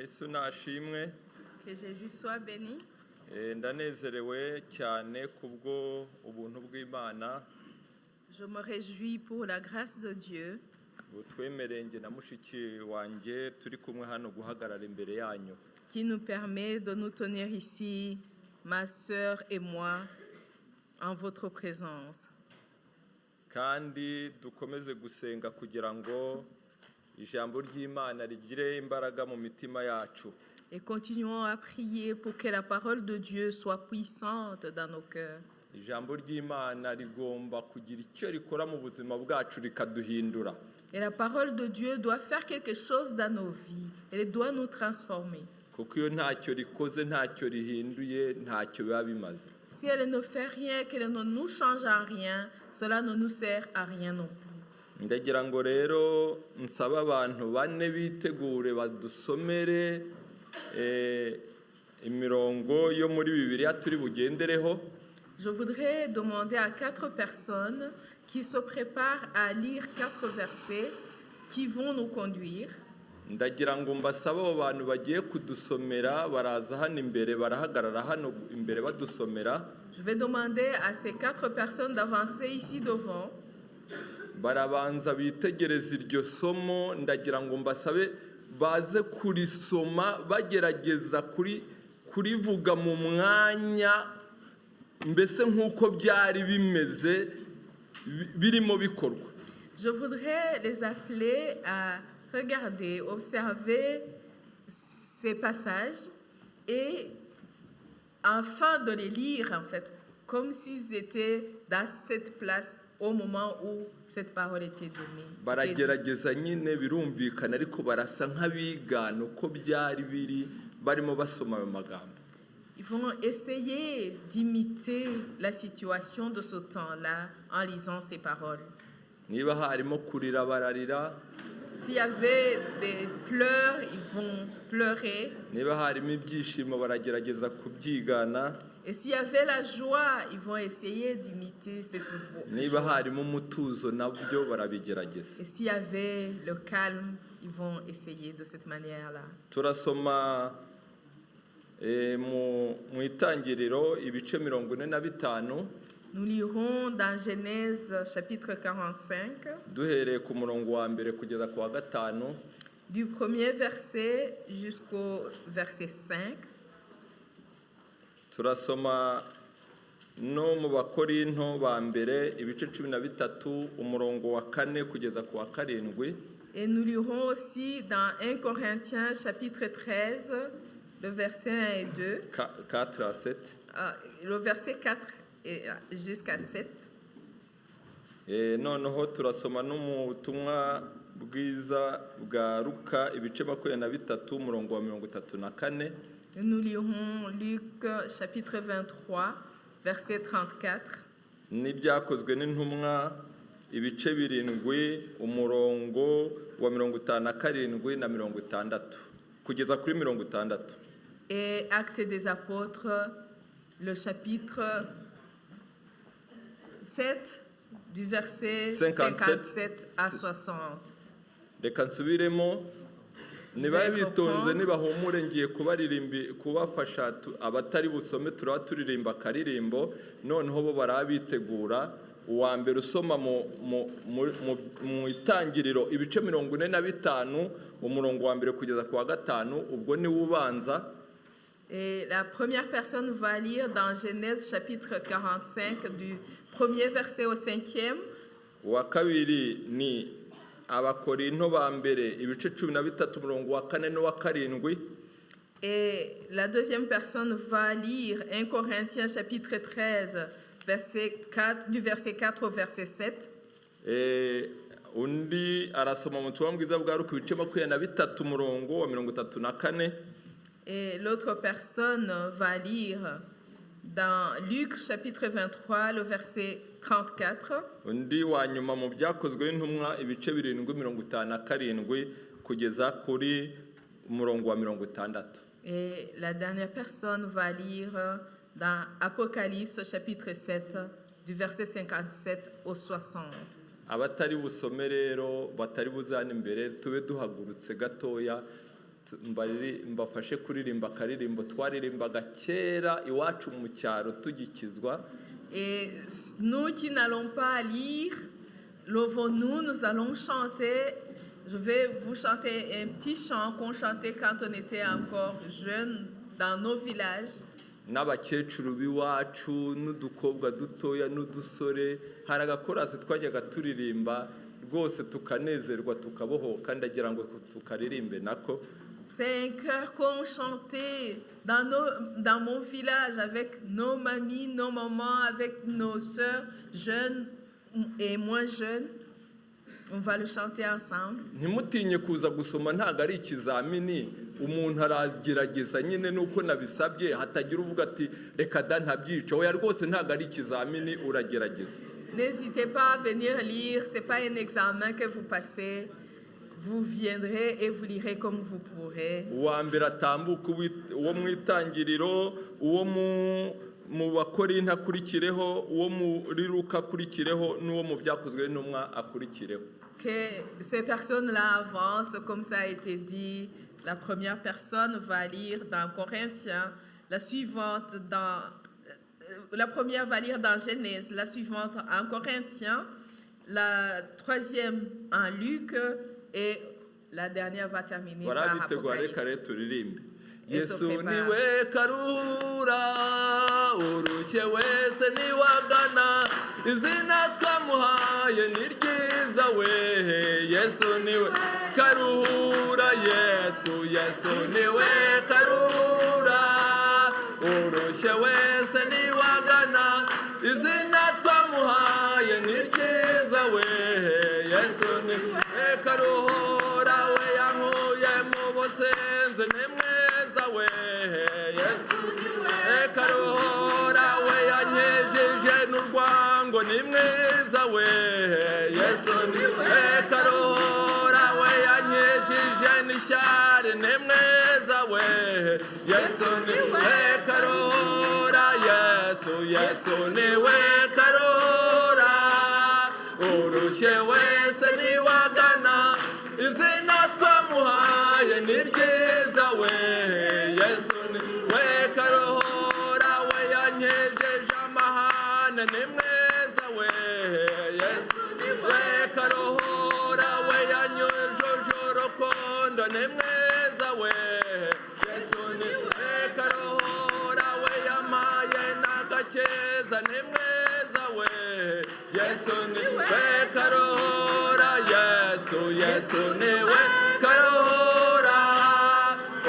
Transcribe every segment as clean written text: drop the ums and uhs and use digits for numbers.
Yesu nashimwe. Que Jésus soit béni. Ndanezerewe cyane kubwo ubuntu bw'Imana. Je me réjouis pour la grâce de Dieu. Butwemerenge na mushiki wanjye turi kumwe hano guhagarara imbere yanyu. Qui nous permet de nous tenir ici, ma sœur et moi, en votre présence. Kandi dukomeze gusenga kugira ngo ijambo ry'Imana rigire imbaraga mu mitima yacu. Et continuons à prier pour que la parole de Dieu soit puissante dans nos cœurs. Ijambo ry'Imana rigomba kugira icyo rikora mu buzima bwacu rikaduhindura. Et la parole de Dieu doit faire quelque chose dans nos vies. Elle doit nous transformer. Kuko iyo ntacyo rikoze ntacyo rihinduye ntacyo biba bimaze. Si elle ne fait rien, qu'elle ne nous change en rien, cela ne nous sert à rien non plus. Ndagira ngo rero nsaba abantu bane bitegure badusomere imirongo yo muri Bibiliya turi bugendereho. Je voudrais demander à 4 personnes qui se préparent à lire 4 versets qui vont nous conduire. Ndagira ngo mbasaba abo bantu bagiye kudusomera baraza hano imbere barahagarara hano imbere badusomera. Je vais demander à ces 4 personnes d'avancer ici devant. Barabanza bitegereza iryo somo. Ndagira ngo mbasabe baze kurisoma bagerageza kurivuga mu mwanya mbese nk'uko byari bimeze birimo bikorwa. Je voudrais les appeler à regarder, observer ces passages et afin de les lire en fait, comme s'ils étaient dans cette place au moment où cette parole était donnée. Baragerageza nyine birumvikana ariko barasa nk'abigana uko byari biri barimo basoma ayo magambo. Ils vont essayer d'imiter la situation de ce temps-là en lisant ces paroles. Niba harimo kurira bararira. S'il y avait des pleurs, ils vont pleurer. Niba harimo ibyishimo baragerageza kubyigana. Et s'il y avait la joie, ils vont essayer d'imiter cette joie. Niba harimo umutuzo nabyo barabigerageza. Et s'il y avait le calme, ils vont essayer de cette manière-là. Turasoma mu itangiriro ibice 45. Nous lirons dans Genèse chapitre 45. Duhereye ku murongo wa mbere kugeza ku wa 5. Du premier verset jusqu'au verset 5. Turasoma no mu Bakorinto ba mbere ibice 13 umurongo wa 4 kugeza ku wa 7. Et nous lirons aussi dans 1 Corinthiens chapitre 13 le verset 1 et 2. 4 à 7. Le verset 4 et jusqu'à 7. Noneho turasoma no mu butumwa bwiza bwa Luka ibice 23 umurongo wa 34. Nous lirons Luc chapitre 23 verset 34. N'ibyakozwe n'intumwa ibice 7 umurongo wa 57 na 60 kugeza kuri 60. Et Actes des apôtres le chapitre 7 du verset 57 à 60. Reka nsubiremo niba bitonze nibahumure ngiye kubafasha abatari busome turaba turirimba karirimbo noneho bo barabitegura. Uwa mbere usoma mu itangiriro ibice 45 umurongo wa mbere kugeza ku wa 5 ubwo ni ubanza. Et la première personne va lire dans Genèse chapitre 45 du premier verset au 5e. Uwa kabiri ni Abakorinto ba mbere ibice 13 umurongo wa 4 no wa 7. Et la deuxième personne va lire 1 Corinthiens chapitre 13 du verset 4 au verset 7. Undi arasoma mu butumwa bwiza bwa Luka ibice 23 umurongo wa 34. Et l'autre personne va lire dans Luc chapitre 23 le verset 34. Undi wa nyuma mu byakozwe n'intumwa ibice 7:57 kugeza kuri umurongo wa 60. Et la dernière personne va lire dans Apocalypse chapitre 7 du verset 57 au 60. Abatari busome rero batari buzana imbere tube duhagurutse gatoya mbafashe kuririmba akaririmbo twaririmbaga kera iwacu mu cyaro tugikizwa. Et nous qui n'allons pas lire, levons-nous, nous allons chanter. Je vais vous chanter un petit chant qu'on chantait quand on était encore jeunes dans nos villages. N'abakecuru b'iwacu n'udukobwa dutoya n'udusore hari agakorasi twajyaga turirimba rwose tukanezerwa tukabohoka ndagira ngo tukaririmbe nako. C'est un chœur qu'on chantait dans mon village avec nos mamies, nos mamans, avec nos sœurs jeunes et moins jeunes. On va le chanter ensemble. Ntimutinye kuza gusoma ntago ari ikizamini umuntu aragerageza nyine nuko nabisabye hatagira uvuga ati reka da ntabyica oya rwose ntago ari ikizamini uragerageza. N'hésitez pas à venir lire, c'est pas un examen que vous passez. Vous viendrez et vous lirez comme vous pourrez. Uwa mbere atambuka uwo mu itangiriro uwo mu Bakorinto akurikireho uwo muri Luka akurikireho n'uwo mu Byakozwe n'Intumwa akurikireho. Que ces personnes-là avancent, comme ça a été dit. La première personne va lire dans Corinthiens, la suivante la première va lire dans Genèse, la suivante en Corinthiens, la troisième en Luc et la dernière va terminer par Apocalypse. Yesu niwe karura urushye wese niwagana izina twamuhaye ni ryiza we. Yesu niwe karura Yesu niwe karura urushye wese niwagana izina twamuhaye ni ryiza we. Yesu niwe karuhura we yankuye mu busenze we. Yesu niwe karuhora we yanyejeje n'urwango ni mwiza we. Yesu niwe karuhora we yanyejeje n'ishyari ni mwiza we. Yesu niwe karuhora Yesu niwe karuhora urushye wese niwagana izina twamuhaye ni ryiza we. Ni mwiza we. Yesu niwe karuhura we yanyujuje urukundo ni mwiza we. Yesu niwe karuhura we yamaye n'agakeza ni mwiza we. Yesu niwe karuhura Yesu niwe karuhura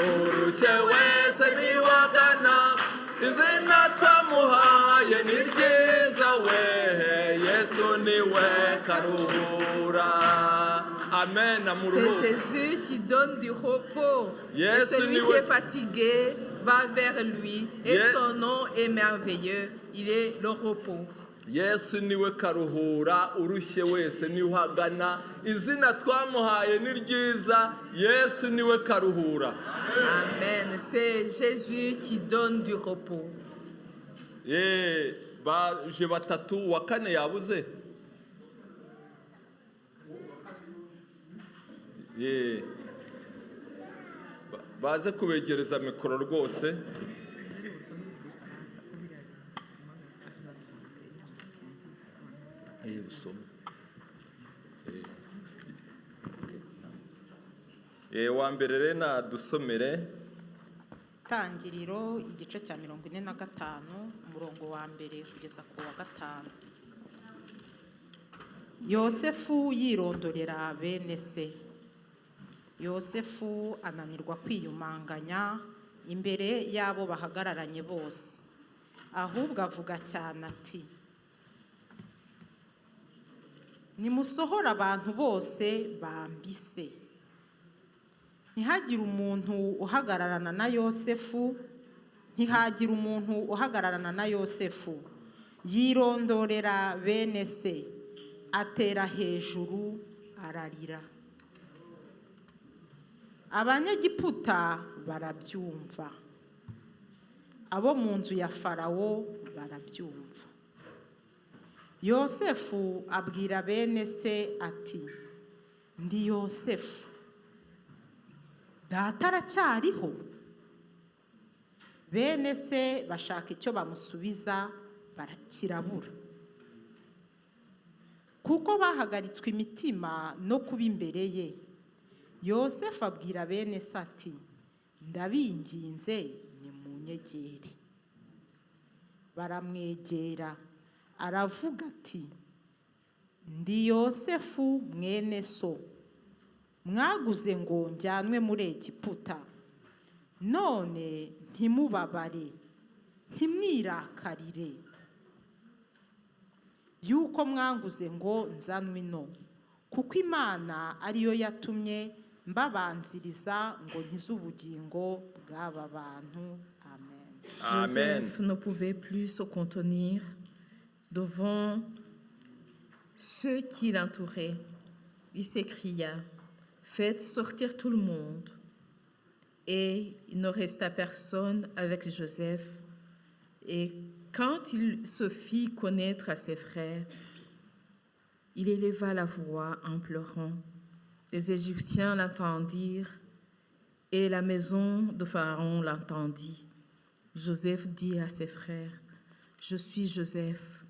urushye wese niwagana izina twamuhaye ni ryiza we. Yesu niwe karuhura. Amen. C'est Jésus qui donne du repos. Et celui qui est fatigué va vers lui. Et son nom est merveilleux. Il est le repos. Yesu niwe karuhura urushye wese niwagana izina twamuhaye ni ryiza. Yesu niwe karuhura. Amen. C'est Jésus qui donne du repos. Baje batatu wa kane yabuze. Baze kubegereza mikoro rwose. Wa mbere rena dusomere Tangiriro igice cya 45 umurongo wa mbere kugeza ku wa 5. Yosefu yirondorera bene se. Yosefu ananirwa kwiyumanganya imbere yabo bahagararanye bose, ahubwo avuga cyane ati nimusohora abantu bose bambise. Ntihagire umuntu uhagararana na Yosefu, ntihagira umuntu uhagararana na Yosefu. Yirondorera bene se, atera hejuru ararira. Abanyegiputa barabyumva, abo mu nzu ya Farawo barabyumva. Yosefu abwira bene se ati ndi Yosefu. data aracyariho? Bene se bashaka icyo bamusubiza barakirabura, kuko bahagaritswe imitima no kuba imbere ye. Yosefu abwira bene se ati, ndabinginze nimunyegere. Baramwegera, aravuga ati, ndi Yosefu mwene so, mwaguze ngo njyanwe muri Egiputa. None ntimubabare, ntimwirakarire yuko mwanguze ngo nzanwe ino, kuko Imana ariyo yatumye mbabanziriza ngo nkize ubugingo bw'aba bantu. Amen. Joseph ne pouvait plus se contenir devant ceux qui l'entouraient. Il s'écria, faites sortir tout le monde. Et il ne resta personne avec Joseph. Et quand il se fit connaître à ses frères, il éleva la voix en pleurant. Les Égyptiens l'entendirent et la maison de Pharaon l'entendit. Joseph dit à ses frères, je suis Joseph.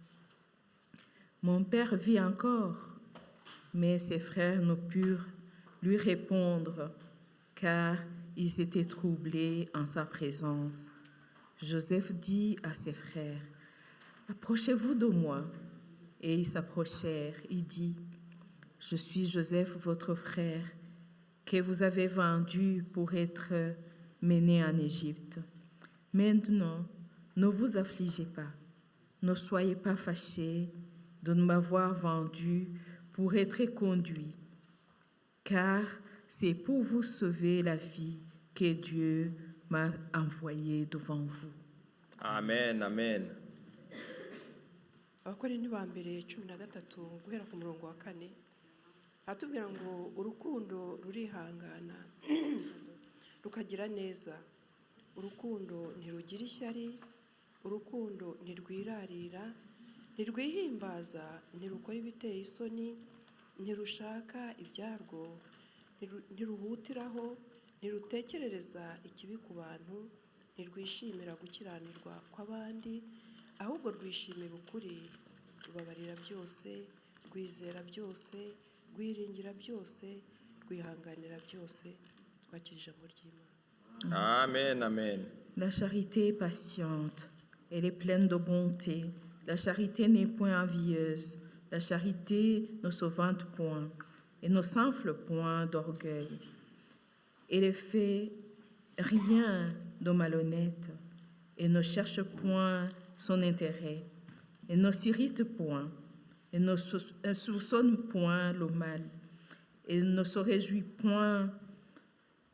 Mon père vit encore. Mais ses frères ne purent lui répondre, car ils étaient troublés en sa présence. Joseph dit à ses frères, approchez-vous de moi. Et ils s'approchèrent. Il dit, je suis Joseph, votre frère, que vous avez vendu pour être mené en Égypte. Maintenant, ne vous affligez pas, ne soyez pas fâchés de m'avoir vendu pour être conduit, car c'est pour vous sauver la vie que Dieu m'a envoyé devant vous. Amen, amen. Abakorinto ba mbere 13 guhera ku murongo wa 4 atubwira ngo urukundo rurihangana rukagira neza, urukundo ntirugira ishyari, urukundo ntirwirarira, ntirwihimbaza, ntirukora ibiteye isoni, ntirushaka ibyarwo, ntiruhutiraho, ntirutekerereza ikibi ku bantu, ntirwishimira gukiranirwa kw'abandi, ahubwo rwishimira ukuri, rubabarira byose, rwizera byose, rwiringira byose, rwihanganira byose. Twakira ijambo ry'Imana. Amen, amen. La charité est patiente, elle est pleine de bonté. La charité n'est point envieuse. La charité ne se vante point et ne s'enfle point d'orgueil. Elle ne fait rien de malhonnête et ne cherche point son intérêt. Elle ne s'irrite point et ne soupçonne point le mal. Elle ne se réjouit point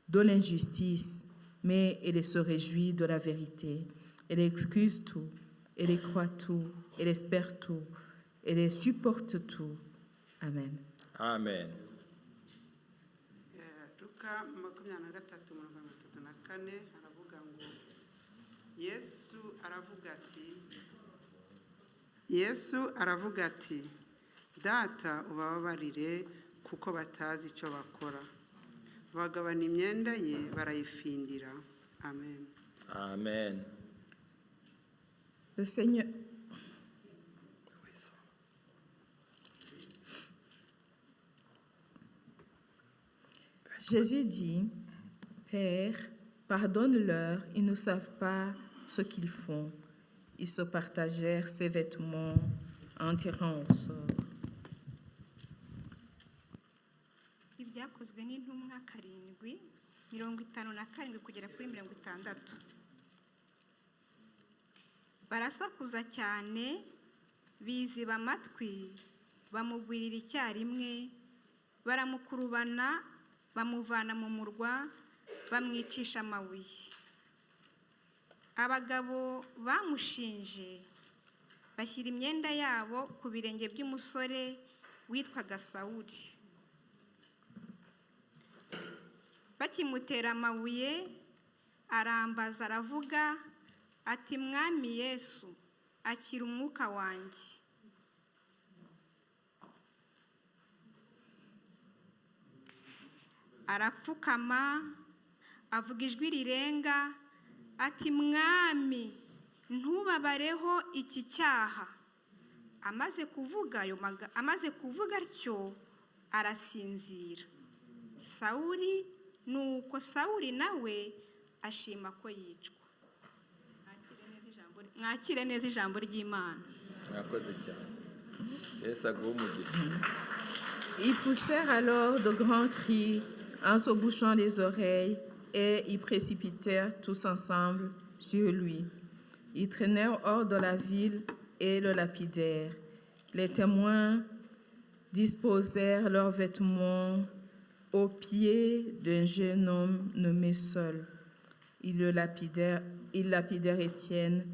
de l'injustice, mais elle se réjouit de la vérité. Elle excuse tout, elle croit tout, elle espère tout, elle supporte tout. Amen. Amen. Luka 23:34 aravuga ngo Yesu aravuga ati data ubababarire kuko batazi icyo bakora. Bagabana imyenda ye barayifindira. Amen. Amen. Le Seigneur. Jésus dit, Père, pardonne-leur, ils ne savent pas ce qu'ils font. Ils se partagèrent ses vêtements en tirant au sort. Ibyakozwe n'intumwa 7:57 kugera kuri 60. Barasakuza cyane, biziba amatwi, bamugwirira icyarimwe, baramukurubana, bamuvana mu murwa, bamwicisha amabuye. Abagabo bamushinje bashyira imyenda yabo ku birenge by'umusore witwaga Sawuli. Bakimutera amabuye, arambaza aravuga ati, Mwami Yesu, akira umwuka wanjye. Arapfukama, avuga ijwi rirenga ati mwami ntubabareho iki cyaha. Amaze kuvuga atyo arasinzira. Sawuli nawe ashima ko yicwa. Mwakire neza ijambo ry'Imana. Mwakoze cyane. Yesu aguhe umugisha. Ils poussèrent alors de grands cris en se bouchant les oreilles et ils précipitèrent tous ensemble sur lui. Ils traînèrent hors de la ville et le lapidèrent. Les témoins disposèrent leurs vêtements aux pieds d'un jeune homme nommé Saul. Ils lapidèrent Étienne,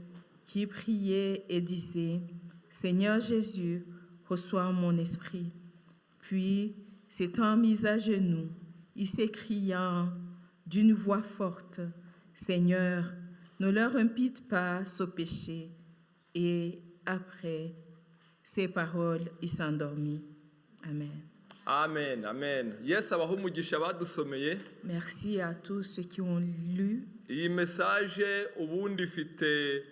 qui priait et disait, « Seigneur Jésus, reçois mon esprit. » Puis, s'étant mis à genoux, il s'écria d'une voix forte, « Seigneur, ne leur impute pas ce péché. » Et après ces paroles, il s'endormit. Amen. Amen, amen. Yesu abaha umugisha badusomeye. Merci à tous ceux qui ont lu. Iyi message ubundi ifite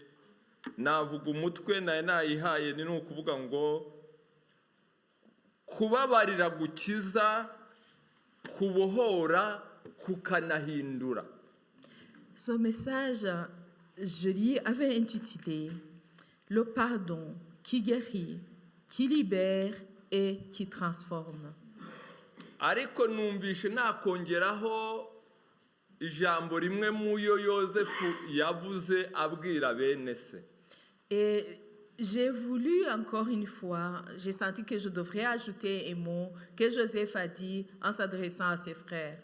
navuga umutwe nayihaye ni ukuvuga ngo kubabarira gukiza, kubohora, kukanahindura. Ce message, je l'ai avait intitulé Le pardon qui guérit, qui libère et qui transforme. Ariko numvishe nakongeraho ijambo rimwe mu yo Yosefu yavuze abwira bene se. Et j'ai voulu encore une fois, j'ai senti que je devrais ajouter un mot que Joseph a dit en s'adressant à ses frères.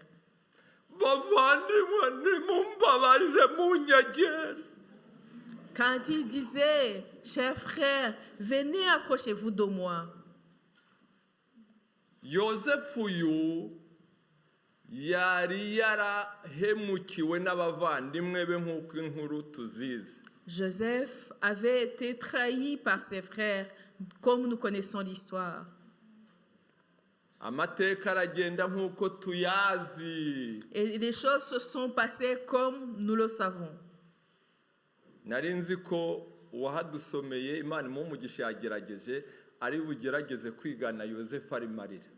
Bavandimwe nimumbabarire munyegere. Quand il disait, chers frères, venez approchez-vous de moi. Yosefu uyu yari yarahemukiwe n'abavandimwe be nk'uko inkuru tuzizi. Joseph avait été trahi par ses frères, comme nous connaissons l'histoire. Amateka aragenda nk'uko tuyazi. Et les choses se sont passées comme nous le savons. Nari nzi ko uwahadusomeye Imana imumugisha yagerageje ari bugerageze kwigana Yosefu ari marira.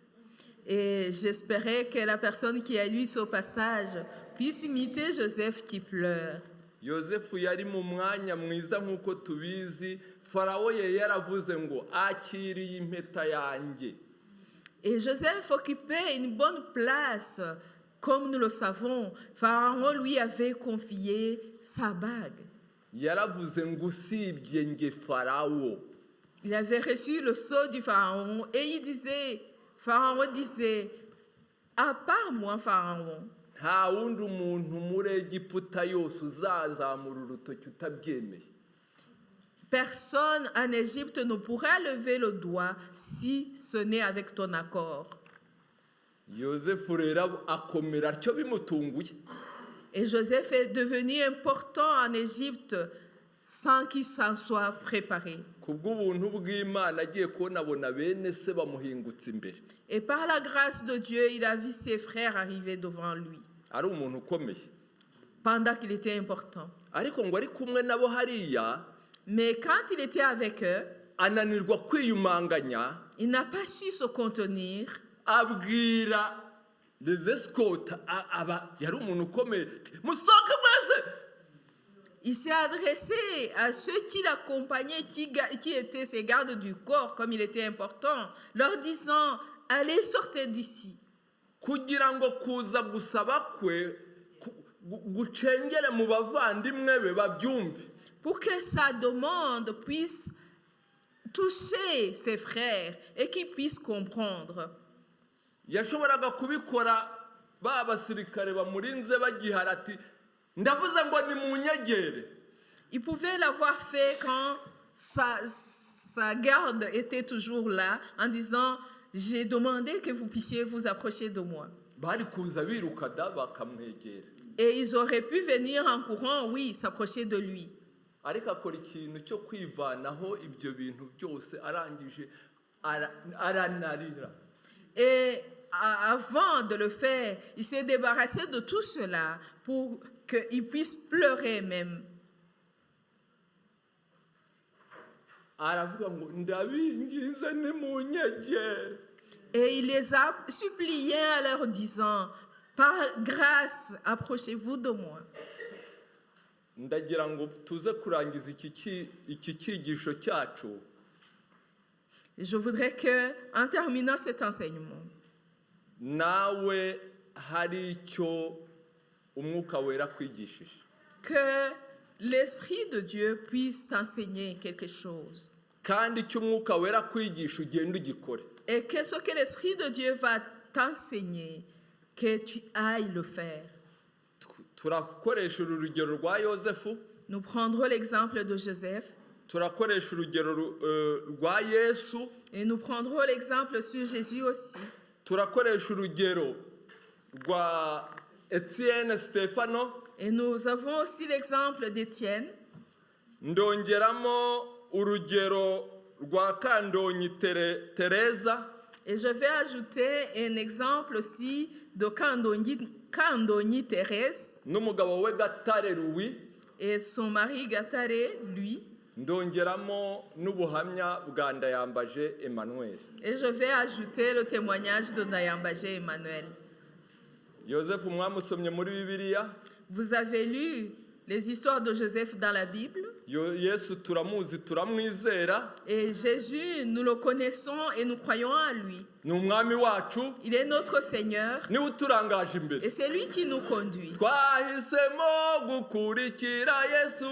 Et j'espérais que la personne qui a lu ce passage puisse imiter Joseph qui pleure. Yosefu yari mu mwanya mwiza nk'uko tubizi. Farawo ye yaravuze ngo akiriye impeta yanjye. Et Joseph occupait une bonne place, comme nous le savons. Pharaon lui avait confié sa bague. Yaravuze ngo usibye nge Farawo. Il avait reçu le sceau du Pharaon et Pharaon disait, à part moi, Pharaon, nta wundi umuntu muri Egiputa yose uzazamura urutoki utabyemeye. personne en Égypte ne pourra lever le doigt si ce n'est avec ton accord. Yosefu rero akomera atyo bimutunguye. Et Joseph est devenu important en Égypte sans qu'il s'en soit préparé. Kubw'ubuntu bw'Imana agiye kubona bene se bamuhingutse imbere. Et par la grâce de Dieu, il a vu ses frères arriver devant lui. Ari umuntu ukomeye. Pendant qu'il était important. Ariko ngo ari kumwe nabo hariya. Mais quand il était avec eux, ananirwa kwiyumanganya. Il n'a pas su se contenir. Abwira les escortes yari umuntu ukomeye. Musohoke mwese. Il s'est adressé à ceux qui l'accompagnaient, qui étaient ses gardes du corps, comme il était important, leur disant, allez, sortez d'ici. Kugira ngo kuza gusaba kwe gucengere mu bavandimwe be babyumve. Pour que sa demande puisse toucher ses frères et qu'ils puissent comprendre. Yashoboraga kubikora ba basirikare bamurinze bagihara ati ndavuze ngo ni munyegere. Il pouvait l'avoir fait quand sa garde était toujours là en disant j'ai demandé que vous puissiez vous approcher de moi. Bari kuza biruka da bakamwegera. Et ils auraient pu venir en courant, oui, s'approcher de lui. Ariko akora ikintu cyo kwivanaho ibyo bintu byose arangije aranarira. Et avant de le faire, il s'est débarrassé de tout cela pour qu'il puisse pleurer même. aravuga ngo ndabingiza nimunyegere. Et il les a suppliés en leur disant, par grâce, approchez-vous de moi. Ndagira ngo tuze kurangiza iki cyigisho cyacu. Je voudrais que, en terminant cet enseignement, nawe hari icyo umwuka wera kwigishije. que l'Esprit de Dieu puisse t'enseigner quelque chose. Kandi icyo umwuka wera kwigisha ugenda ugikore. Et que ce que l'Esprit de Dieu va t'enseigner, que tu ailles le faire. Turakoresha urugero rwa Yosefu, Nous prendrons l'exemple de Joseph turakoresha urugero rwa Yesu, et nous prendrons l'exemple sur Jésus aussi. turakoresha urugero rwa Etienne Stefano, Et nous avons aussi l'exemple d'Étienne. ndongeramo urugero rwa Kandonyi Teresa, Et je vais ajouter un exemple aussi de Kandonyi Thérèse n'umugabo we Gatare Louis, et son mari Gatare, lui. ndongeramo n'ubuhamya bwa Ndayambaje Emmanuel. Et je vais ajouter le témoignage de Ndayambaje Emmanuel. Yosefu mwamusomye muri Bibiliya, Vous avez lu les histoires de Joseph dans la Bible. Yesu turamuzi turamwizera, Et Jésus, nous le connaissons et nous croyons en lui. ni umwami wacu, Il est notre Seigneur niwe uturangaje imbere. et c'est lui qui nous conduit. Twahisemo gukurikira Yesu,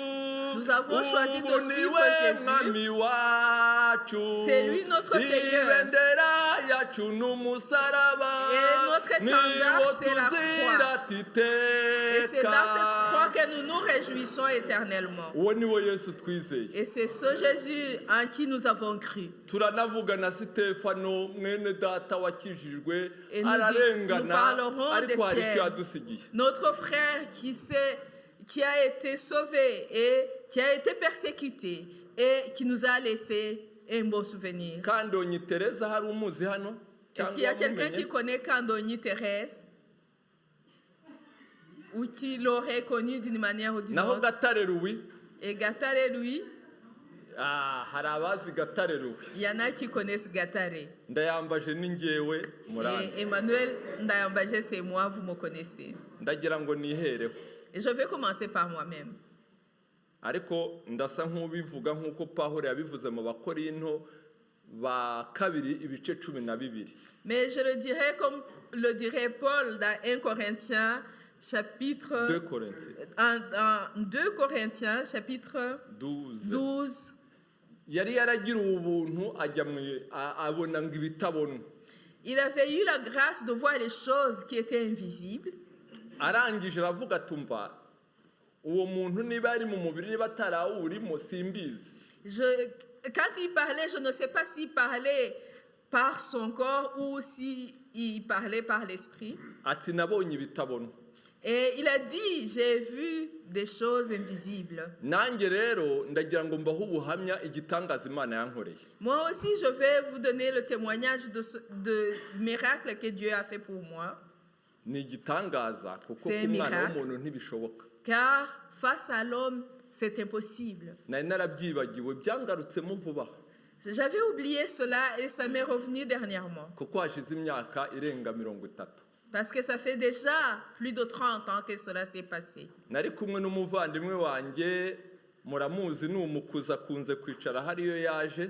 Nous avons choisi de ubu suivre niwe Jésus. mwami wacu, C'est lui notre Seigneur. ibendera yacu n'umusaraba, Et notre étendard, niwo c'est la croix. tuzira Et c'est dans cette croix iteka. que nous nous réjouissons éternellement. Uwo niwo Yesu twizeye. Et c'est ce Jésus en qui nous avons cru. Turanavuga na Sitefano mwene data wakijijwe, Et nous ararengana parlerons ariko hari d'Étienne. icyo yadusigiye. Notre frère qui a été sauvé et qui a été persécuté et qui nous a laissé un beau souvenir. Kandonyi Teresa hari umuzi hano? Est-ce qu'il y a Cyangwa quelqu'un wamumenye? qui connaît Kandonyi Thérèse? Ou qui l'aurait connu d'une manière ou d'une Naho autre? Gatare Louis, Et Gatare, lui, hari abazi Gatare Louis. il y en a qui connaissent Gatare. Ndayambaje ni njyewe Et muranzi. Emmanuel Ndayambaje, c'est moi, vous me connaissez. Ndagira ngo nihereho. Et je vais commencer par moi-même. Ariko ndasa nk'ubivuga nk'uko Pawulo yabivuze mu Bakorinto ba kabiri ibice 12. Mais je le dirai comme le dirait Paul dans 1 Corinthiens, chapitre 2 Corinthiens en 2 Corinthiens, chapitre 12. 12. Yari yaragiriwe ubuntu ajya abona ngo ibitabona. Il avait eu la grâce de voir les choses qui étaient invisibles. Arangije aravuga atumva uwo muntu niba ari mu mubiri niba atarawurimo simbizi. Quand il parlait, je ne sais pas s'il parlait par son corps ou s'il parlait par l'esprit. Ati nabonye ibitabona. Et il a dit, j'ai vu des choses invisibles. Nanjye rero ndagira ngo mbaho ubuhamya igitangaza Imana yankoreye. Moi aussi, je vais vous donner le témoignage de miracle que Dieu a fait pour moi. Ni igitangaza kuko C'est un ku mwana miracle. w'umuntu ntibishoboka. Car face à l'homme, c'est impossible. Nari narabyibagiwe byangarutsemo vuba J'avais oublié cela et ça m'est revenu dernièrement. kuko hashize imyaka irenga 30. Parce que ça fait déjà plus de 30 ans que cela s'est passé. Nari kumwe n'umuvandimwe wanjye muramuzi ni umukuza akunze kwicara hariyo yaje.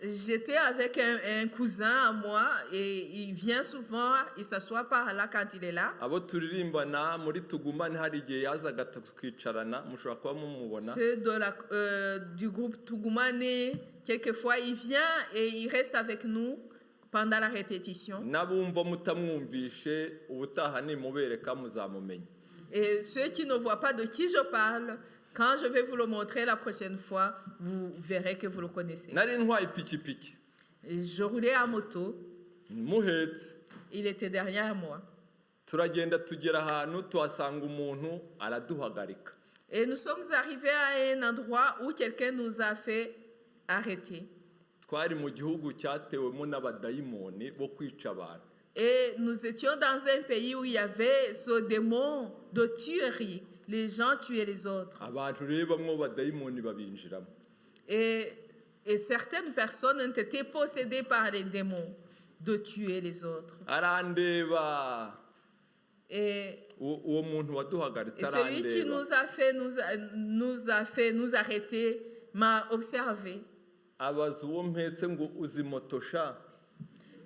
J'étais avec un cousin à moi et il vient souvent, il s'assoit par là quand il est là. Abo turirimbana muri Tugumane hari igihe yazaga tukicarana mushobora kuba mumubona. Ceux du groupe Tugumane, quelquefois il vient et il reste avec nous pendant la répétition. Nabumva mutamwumvishe ubutaha nimubereka muzamumenya. Et ceux qui ne voient pas de qui je parle, quand je vais vous le montrer la prochaine fois, vous verrez que vous le connaissez. Nari ntwaye ipikipiki Et je roulais à moto, muhetse il était derrière moi. turagenda tugera ahantu tuhasanga umuntu araduhagarika. Et nous sommes arrivés à un endroit où quelqu'un nous a fait arrêter. Twari mu gihugu cyatewemo n'abadayimoni bo kwica abantu. Et nous étions dans un pays où il y avait ce démon de tuerie. Les gens tuaient les autres. abantu rero bamwe badayimoni babinjiramo. Et certaines personnes ont été possédées par les démons de tuer les autres. Arandeba Et uwo muntu waduhagaritse Et celui qui arandeba nous a fait nous arrêter m'a observé. abaza uwo mpetse ngo uzi moto sha.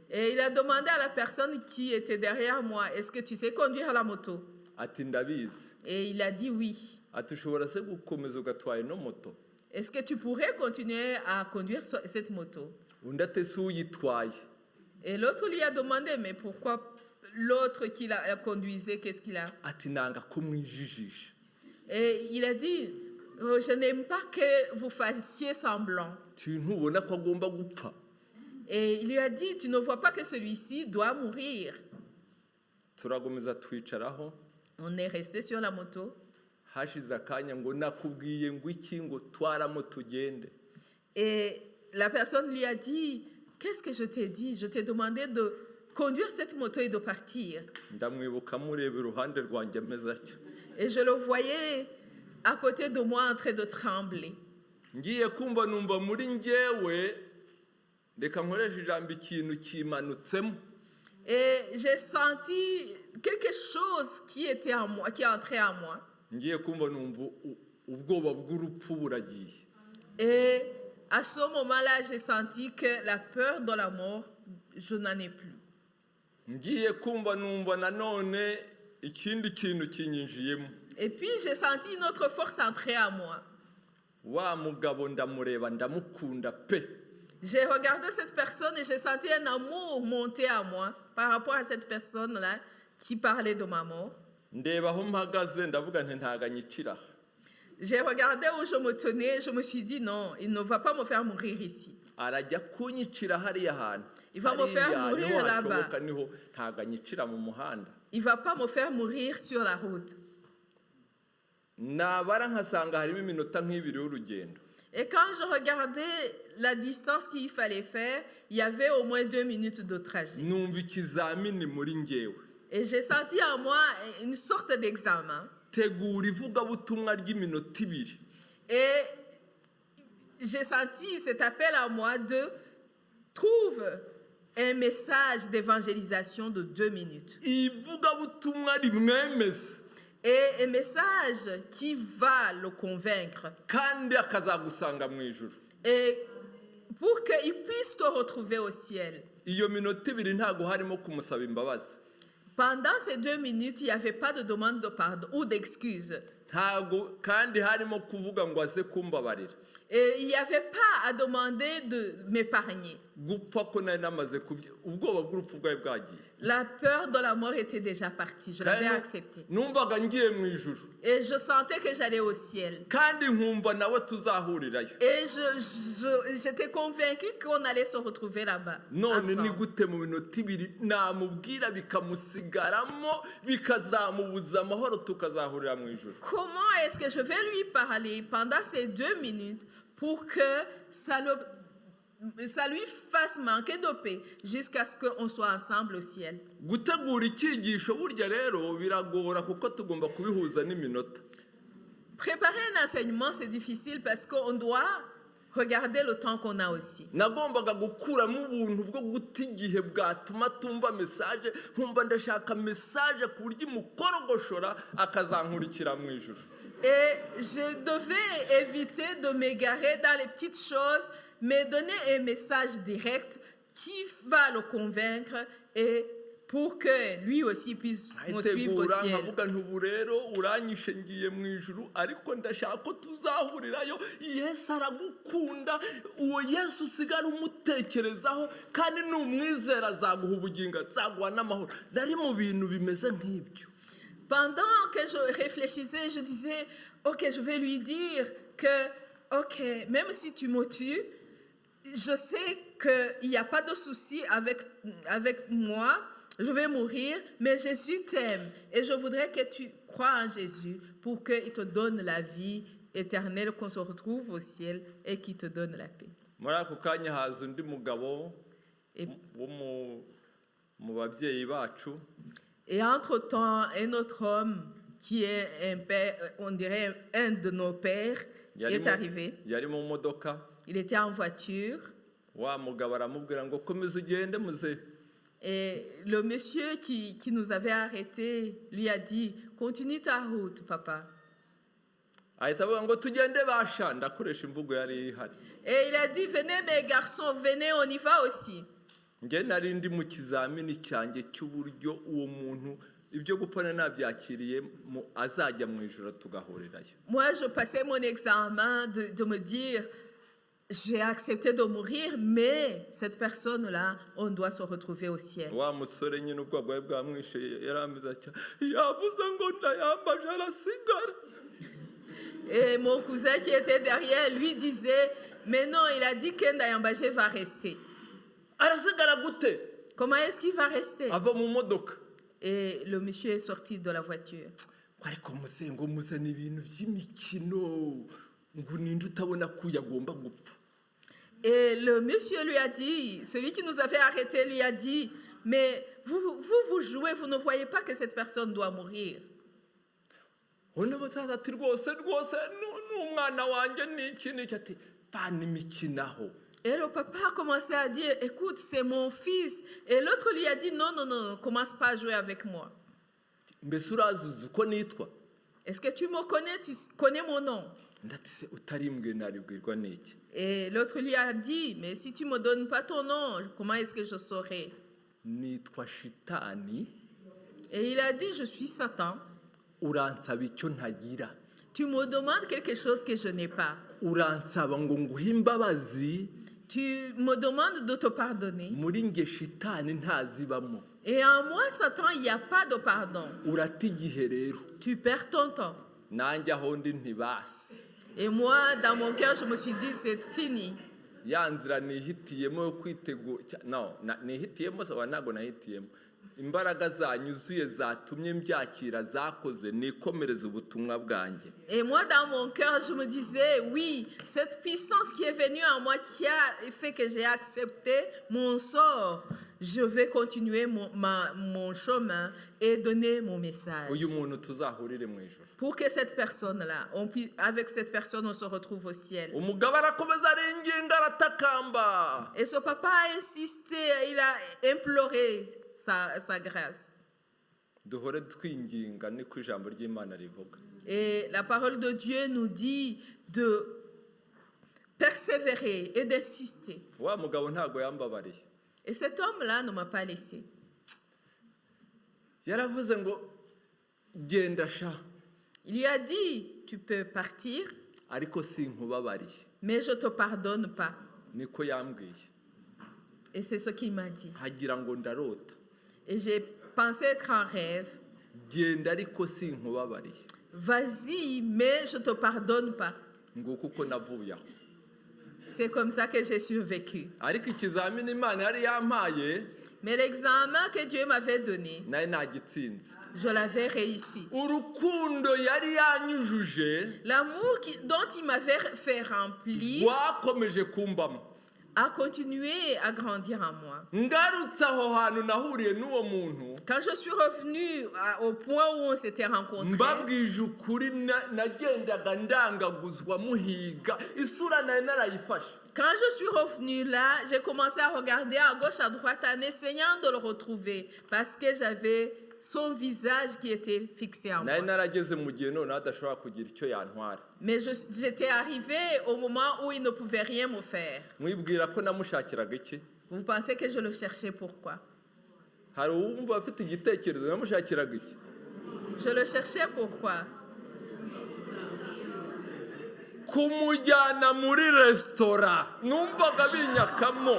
Et il a demandé à la personne qui était derrière moi, est-ce que tu sais conduire la moto? Ati ndabizi. Et il a dit oui. Ati ushobora se gukomeza ugatwaye no moto. Est-ce que tu pourrais continuer à conduire cette moto? Undi ati si uyitwaye. Et l'autre lui a demandé, mais pourquoi l'autre qui la conduisait, qu'est-ce qu'il a? Ati nanga ko mwijijisha. Et il a dit, oh, je n'aime pas que vous fassiez semblant. Tu ntubona ko agomba gupfa. Et il lui a dit, tu ne vois pas que celui-ci doit mourir. Turagomeza twicaraho. On est resté sur la moto. Hashize akanya ngo nakubwiye ngo iki ngo twaramo tugende. Et la personne lui a dit, qu'est-ce que je t'ai dit? Je t'ai demandé de conduire cette moto et de partir. Ndamwibuka mureba iruhande rwanjye ameze atyo. Et je le voyais à côté de moi en train de trembler. Ngiye kumva numva muri njyewe reka nkoresha ijambo ikintu kimanutsemo. Et j'ai senti quelque chose qui était en moi, qui est entré en moi. Ngiye kumva numva ubwoba bw'urupfu buragiye. Et à ce moment-là, j'ai senti que la peur de la mort, je n'en ai plus. Ngiye kumva numva nanone ikindi kintu kinyinjiyemo. Et puis j'ai senti une autre force entrer en moi. Wa mugabo ndamureba ndamukunda pe. J'ai regardé cette personne et j'ai senti un amour monter à moi par rapport à cette personne-là qui parlait de ma mort. Ndeba aho mpagaze ndavuga nti ntaganyicira. J'ai regardé où je me tenais, je me suis dit non, il ne va pas me faire mourir ici. Arajya kunyicira hariya hantu. Il va me faire mourir là-bas. Niho ntaganyicira mu muhanda. Il ne va pas me faire mourir sur la route. Nabara nkasanga harimo iminota nk'ibiri y'urugendo. Et quand je regardais la distance qu'il fallait faire, il y avait au moins 2 minutes de trajet. Numva ikizamini muri njyewe. Et j'ai senti en moi une sorte d'examen. Tegura ivugabutumwa ry'iminota ibiri. Et j'ai senti cet appel à moi de trouve un message d'évangélisation de 2 minutes. Ivugabutumwa rimwemeza. Et un message qui va le convaincre. Kandi akazagusanga mu ijuru. Et pour qu'il puisse te retrouver au ciel. Iyo minota ibiri ntago harimo kumusaba imbabazi. Pendant ces 2 minutes, il n'y avait pas de demande de pardon ou d'excuse. Ntago kandi harimo kuvuga ngo aze kumbabarira. Et il n'y avait pas à demander de m'épargner. Gupfa ko nari namaze ubwoba bw'urupfu bwawe bwagiye. La peur de la mort était déjà partie. Je l'avais acceptée. Numvaga ngiye mu ijuru. Et je sentais que j'allais au ciel. Kandi nkumva nawe tuzahurirayo. Et j'étais convaincue qu'on allait se retrouver là-bas. None ni ensemble. gute mu minota ibiri namubwira bikamusigaramo bikazamubuza amahoro tukazahurira mu ijuru. Comment est-ce que je vais lui parler pendant ces 2 minutes pour que ça lui fasse manquer de paix jusqu'à ce qu'on soit ensemble au ciel? Gutegura icyigisho burya rero biragora kuko tugomba kubihuza n'iminota. Préparer un enseignement, c'est difficile parce qu'on doit regarder le temps qu'on a aussi. Nagombaga gukuramo ubuntu bwo guta igihe bwatuma tumva message nkumva ndashaka message ku buryo imukorogoshora akazankurikira mu ijuru. Et je devais éviter de m'égarer dans les petites choses, mais donner un message direct qui va le convaincre et pour que lui aussi puisse me suivre au ciel. Nkavuga ntubu rero uranyishe ngiye mu ijuru ariko ndashaka ko tuzahurirayo. Yesu aragukunda, uwo Yesu usigara umutekerezaho kandi numwizera azaguha ubugingo azaguha n'amahoro. Nari mu bintu bimeze nk'ibyo. Pendant que je réfléchissais, je disais, ok, je vais lui dire que, ok, même si tu me tues, je sais qu'il n'y a pas de souci avec moi, je vais mourir, mais Jésus t'aime et je voudrais que tu crois en Jésus pour qu'il te donne la vie éternelle, qu'on se retrouve au ciel et qu'il te donne la paix. Muri ako kanya haza undi mugabo mu babyeyi bacu Et entre-temps, un autre homme qui est un père, on dirait un de nos pères, est arrivé. yari mu modoka. Il était en voiture. Wa mugabo aramubwira ngo komeza ugende muze. Et le monsieur qui nous avait arrêtés lui a dit, continue ta route, papa. Ahita avuga ngo tugende basha, ndakoresha imvugo yari ihari. Et il a dit, venez mes garçons, venez, on y va aussi. Nge nari ndi mu kizamini cyanjye cy'uburyo uwo muntu ibyo gupfana nabyakiriye azajya mu ijoro tugahurirayo. Moi, je passais mon examen de me dire, j'ai accepté de mourir, mais cette personne-là, on doit se retrouver au ciel. Wa musore nyine ubwo bwawe bwamwishe yarambiza cyane yavuze ngo ndayambaje arasigara. Et mon cousin qui était derrière lui disait, mais non, il a dit que Ndayambaje va rester. Arasigara gute? Comment est-ce qu'il va rester? Ava mu modoka. Et le monsieur est sorti de la voiture. Ariko musengo muzana ibintu by'imikino ngo ninde utabona ko yagomba gupfa. Et le monsieur lui a dit, celui qui nous avait arrêtés lui a dit, mais vous jouez, vous ne voyez pas que cette personne doit mourir. Ona bazaza ati rwose n'umwana wanjye n'iki ati fana imikinaho. Et le papa a commencé à dire, écoute, c'est mon fils. Et l'autre lui a dit, non, commence pas à jouer avec moi. Mbese urazuza uko nitwa? Est-ce que tu me connais? Tu connais mon nom? Ndati se utarimbwe naribwirwa n'iki? Et l'autre lui a dit, mais si tu ne me donnes pas ton nom, comment est-ce que je saurai? Nitwa shitani. Et il a dit, je suis Satan. Uransaba icyo ntagira. Tu me demandes quelque chose que je n'ai pas. Uransaba ngo nguhe imbabazi. Tu me demandes de te pardonner. Muri nge shitani ntazibamo. Et en moi, Satan, il n'y a pas de pardon. Urata igihe rero. Tu perds ton temps. Nanjye aho ndi ntibasi. Et moi, dans mon cœur, je me suis dit, c'est fini. Ya nzira nihitiyemo yo kwitegura nihitiyemo sawa ntago nahitiyemo. Imbaraga zanyuzuye zatumye mbyakira zakoze nikomereza ubutumwa bwanjye. Et moi dans mon cœur je me disais oui, cette puissance qui est venue en moi qui a fait que j'ai accepté mon sort, je vais continuer mon chemin et donner mon message. Uyu muntu tuzahurire mu ijuru. Pour que cette personne-là, avec cette personne, on se retrouve au ciel. Umugabo arakomeza aringinga aratakamba. Et ce papa a insisté, il a imploré sa grâce. Duhore twinginga niko ijambo ry'Imana rivuga. Et la parole de Dieu nous dit de persévérer et d'insister. Wa mugabo ntago yambabariye. Et cet homme-là ne m'a pas laissé. Yaravuze ngo genda sha. Il lui a dit, tu peux partir, Ariko sinkubabariye. mais je ne te pardonne pas. Niko yambwiye. Et c'est ce qu'il m'a dit. Hagira ngo ndarota. Et j'ai pensé être en rêve. Genda ariko sinkubabariye. Vas-y, mais je ne te pardonne pas. Nguko uko navuye aho. C'est comme ça que j'ai survécu. Ariko ikizamini Imana yari yampaye Mais l'examen que Dieu m'avait donné, naye nagitsinze. je l'avais réussi. Urukundo yari yanyujuje L'amour dont il m'avait fait remplir rwakomeje kumbamo. a continué à grandir en moi. Ngarutse aho hantu nahuriye n'uwo muntu Quand je suis revenue au point où on s'était rencontrés, mbabwije ukuri nagendaga ndangaguzwa muhiga isura nayo narayifashe. quand je suis revenue là, j'ai commencé à regarder à gauche, à droite en essayant de le retrouver parce que j'avais son visage qui était fixé en Nayo moi. narageze mu gihe none adashobora kugira icyo yantwara. Mais j'étais arrivée au moment où il ne pouvait rien me faire. Mwibwira ko namushakiraga iki? Vous pensez que je le cherchais pourquoi? Hari uwumva afite igitekerezo namushakiraga iki? Je le cherchais pourquoi? Kumujyana muri resitora numvaga binyakamo.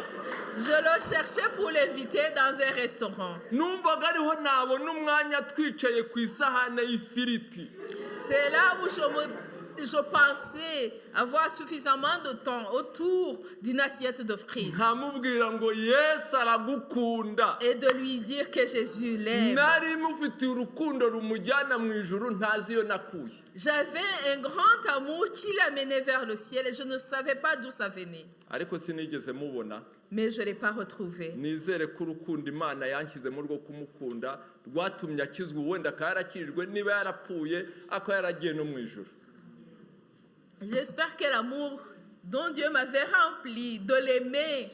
Je le cherchais pour l'inviter dans un restaurant. Numvaga ariho nabona umwanya twicaye ku isahane y'ifiriti. C'est là où je pensais avoir suffisamment de temps autour d'une assiette de frites nkamubwira ngo Yesu aragukunda et de lui dire que Jésus l'aime. nari mufitiye urukundo rumujyana mu ijuru ntazi iyo nakuye. J'avais un grand amour qui l'amenait vers le ciel et je ne savais pas d'où ça venait. ariko sinigeze mubona. Mais je ne l'ai pas retrouvé. nizere ko urukundo Imana yanshyizemo rwo kumukunda rwatumye akizwa, wenda akaba yarakijwe, niba yarapfuye akaba yaragiye no mu ijuru. J'espère que l'amour dont Dieu m'avait rempli de l'aimer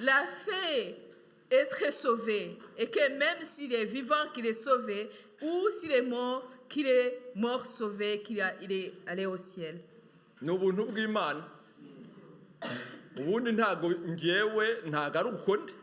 l'a fait être sauvé. Et que même s'il est vivant, qu'il est sauvé, ou s'il est mort, qu'il est mort sauvé, il est allé au ciel. ni ubuntu bw'Imana. ubundi ntago ngewe ntago ari uko ndi.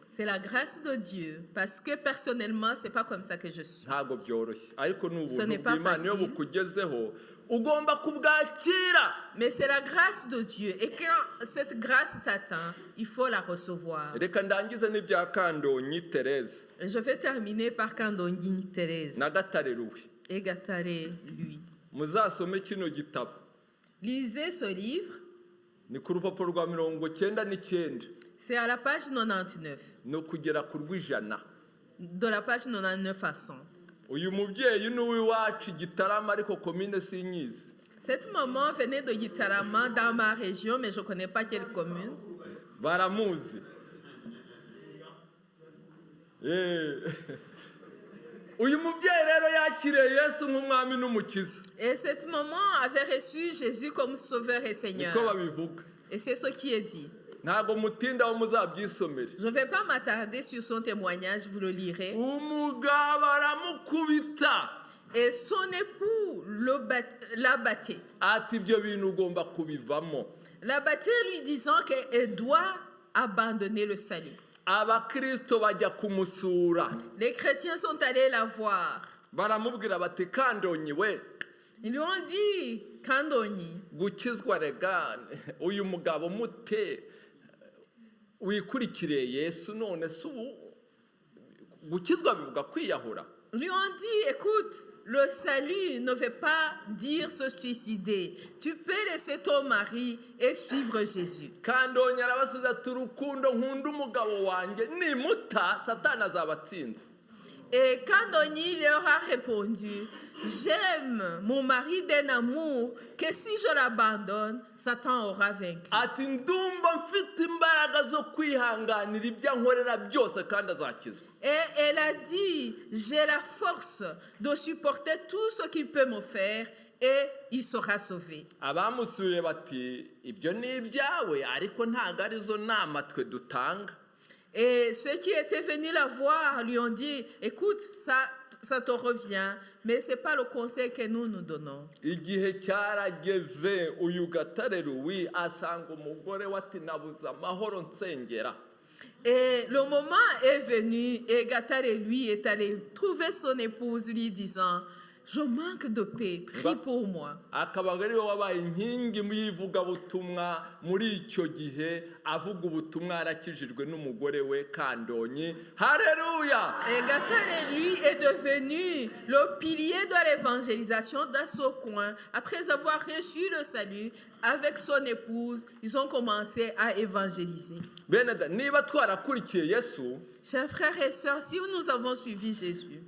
C'est la grâce de Dieu, parce que personnellement, c'est pas comme ça que je suis. ntago byoroshye, ariko ni Ce ubuntu n'est pas bw'Imana iyo facile. bukugezeho ugomba kubwakira. Mais c'est la grâce de Dieu. Et quand cette grâce t'atteint, il faut la recevoir. reka ndangize n'ibya Kandonyi Thérèse Et je vais terminer par Kandonyi Thérèse na Gatare Louis. et Gatare lui. muzasome kino gitabo, Lisez ce livre. ni ku rupapuro rwa 99 C'est à la page 99. no kugera ku rw'ijana. De la page 99 à 100. uyu mubyeyi ni uw'iwacu Gitarama ariko komine sinyizi. Cette maman venait de Gitarama dans ma région, mais je ne connais pas quelle commune. baramuzi. uyu mubyeyi rero yakiriye Yesu nk'umwami n'umukiza, Et cette maman avait reçu Jésus comme sauveur et Seigneur. niko babivuga. Et c'est ce qui est dit. ntabwo mutindaho muzabyisomere. Je ne vais pas m'attarder sur son témoignage, vous le lirez. umugabo aramukubita Et son époux la battait. ati ibyo bintu ugomba kubivamo. La battait lui disant qu'elle doit abandonner le salut. abakristo bajya kumusura Les chrétiens sont allés la voir. baramubwira bati Kandonyi we, Ils lui ont dit, Kandonyi, gukizwa regane uyu mugabo mute wikurikiriye Yesu, none se ubu gukizwa bivuga kwiyahura. lui ont dit, écoute, le salut ne veut pas dire se suicider. Tu peux laisser ton mari et suivre Jésus. Kandonyi arabasubiza ati urukundo nkunda umugabo wanjye nimuta Satani azabatsinze. Et Kandonyi leur a répondu, j'aime mon mari d'un amour que si je l'abandonne, Satan aura vaincu. ati ndumva mfite imbaraga zo kwihanganira ibyo ankorera byose kandi azakizwa. Et elle a dit, j'ai la force de supporter tout ce qu'il peut me faire et il sera sauvé. abamusuye bati ibyo ni ibyawe ariko ntabwo arizo nama twe dutanga. Et ceux qui étaient venus la voir lui ont dit, écoute, ça te revient, mais ce n'est pas le conseil que nous nous donnons. igihe cyarageze uyu Gatare Louis asanga umugore we ati nabuze amahoro nsengera. Et le moment est venu et Gatare lui est allé trouver son épouse lui disant, je manque de paix, prie pour moi. akaba ari we wabaye inkingi mu ivugabutumwa muri icyo gihe, avuga ubutumwa yarakijijwe n'umugore we Kandonyi. Haleluya. Et Gatare lui est devenu le pilier de l'évangélisation dans ce coin. Après avoir reçu le salut avec son épouse, ils ont commencé à évangéliser. bene da, niba twarakurikiye Yesu, Chers frères et sœurs, si nous avons suivi Jésus,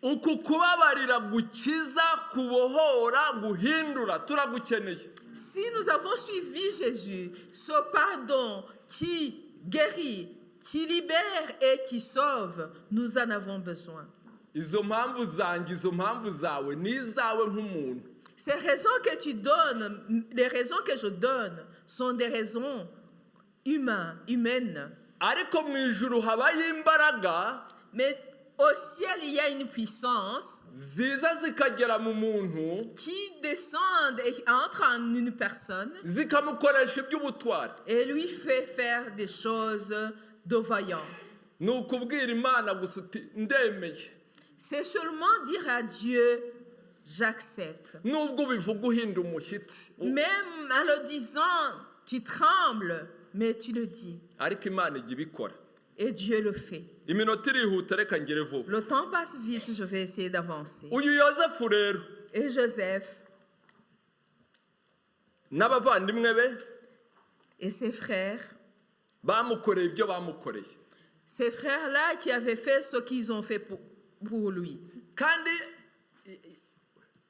uku kubabarira gukiza, kubohora, guhindura turagukeneye. si nous avons suivi Jésus, ce pardon qui guérit, qui libère et qui sauve, nous en avons besoin. izo mpamvu zanjye, izo mpamvu zawe ni izawe nk'umuntu. Ces raisons que tu donnes, les raisons que je donne, sont des raisons humaines. ariko mu ijuru habayo imbaraga Mais au ciel, il y a une puissance ziza zikagera mu muntu qui descend et entre en une personne zikamukoresha iby'ubutwari. et lui fait faire des choses de vaillant. ni ukubwira Imana gusa uti ndemeye. C'est seulement dire à Dieu, j'accepte. nubwo ubivuga uhinda umushyitsi, Même en le disant, tu trembles, mais tu le dis. ariko Imana ijya ibikora. Et Dieu le fait. iminota irihuta, reka ngere vuba. Le temps passe vite, je vais essayer d'avancer. uyu Yozefu rero Et Joseph n'abavandimwe be et ses frères, bamukoreye ibyo bamukoreye, ces frères-là qui avaient fait ce qu'ils ont fait pour lui. kandi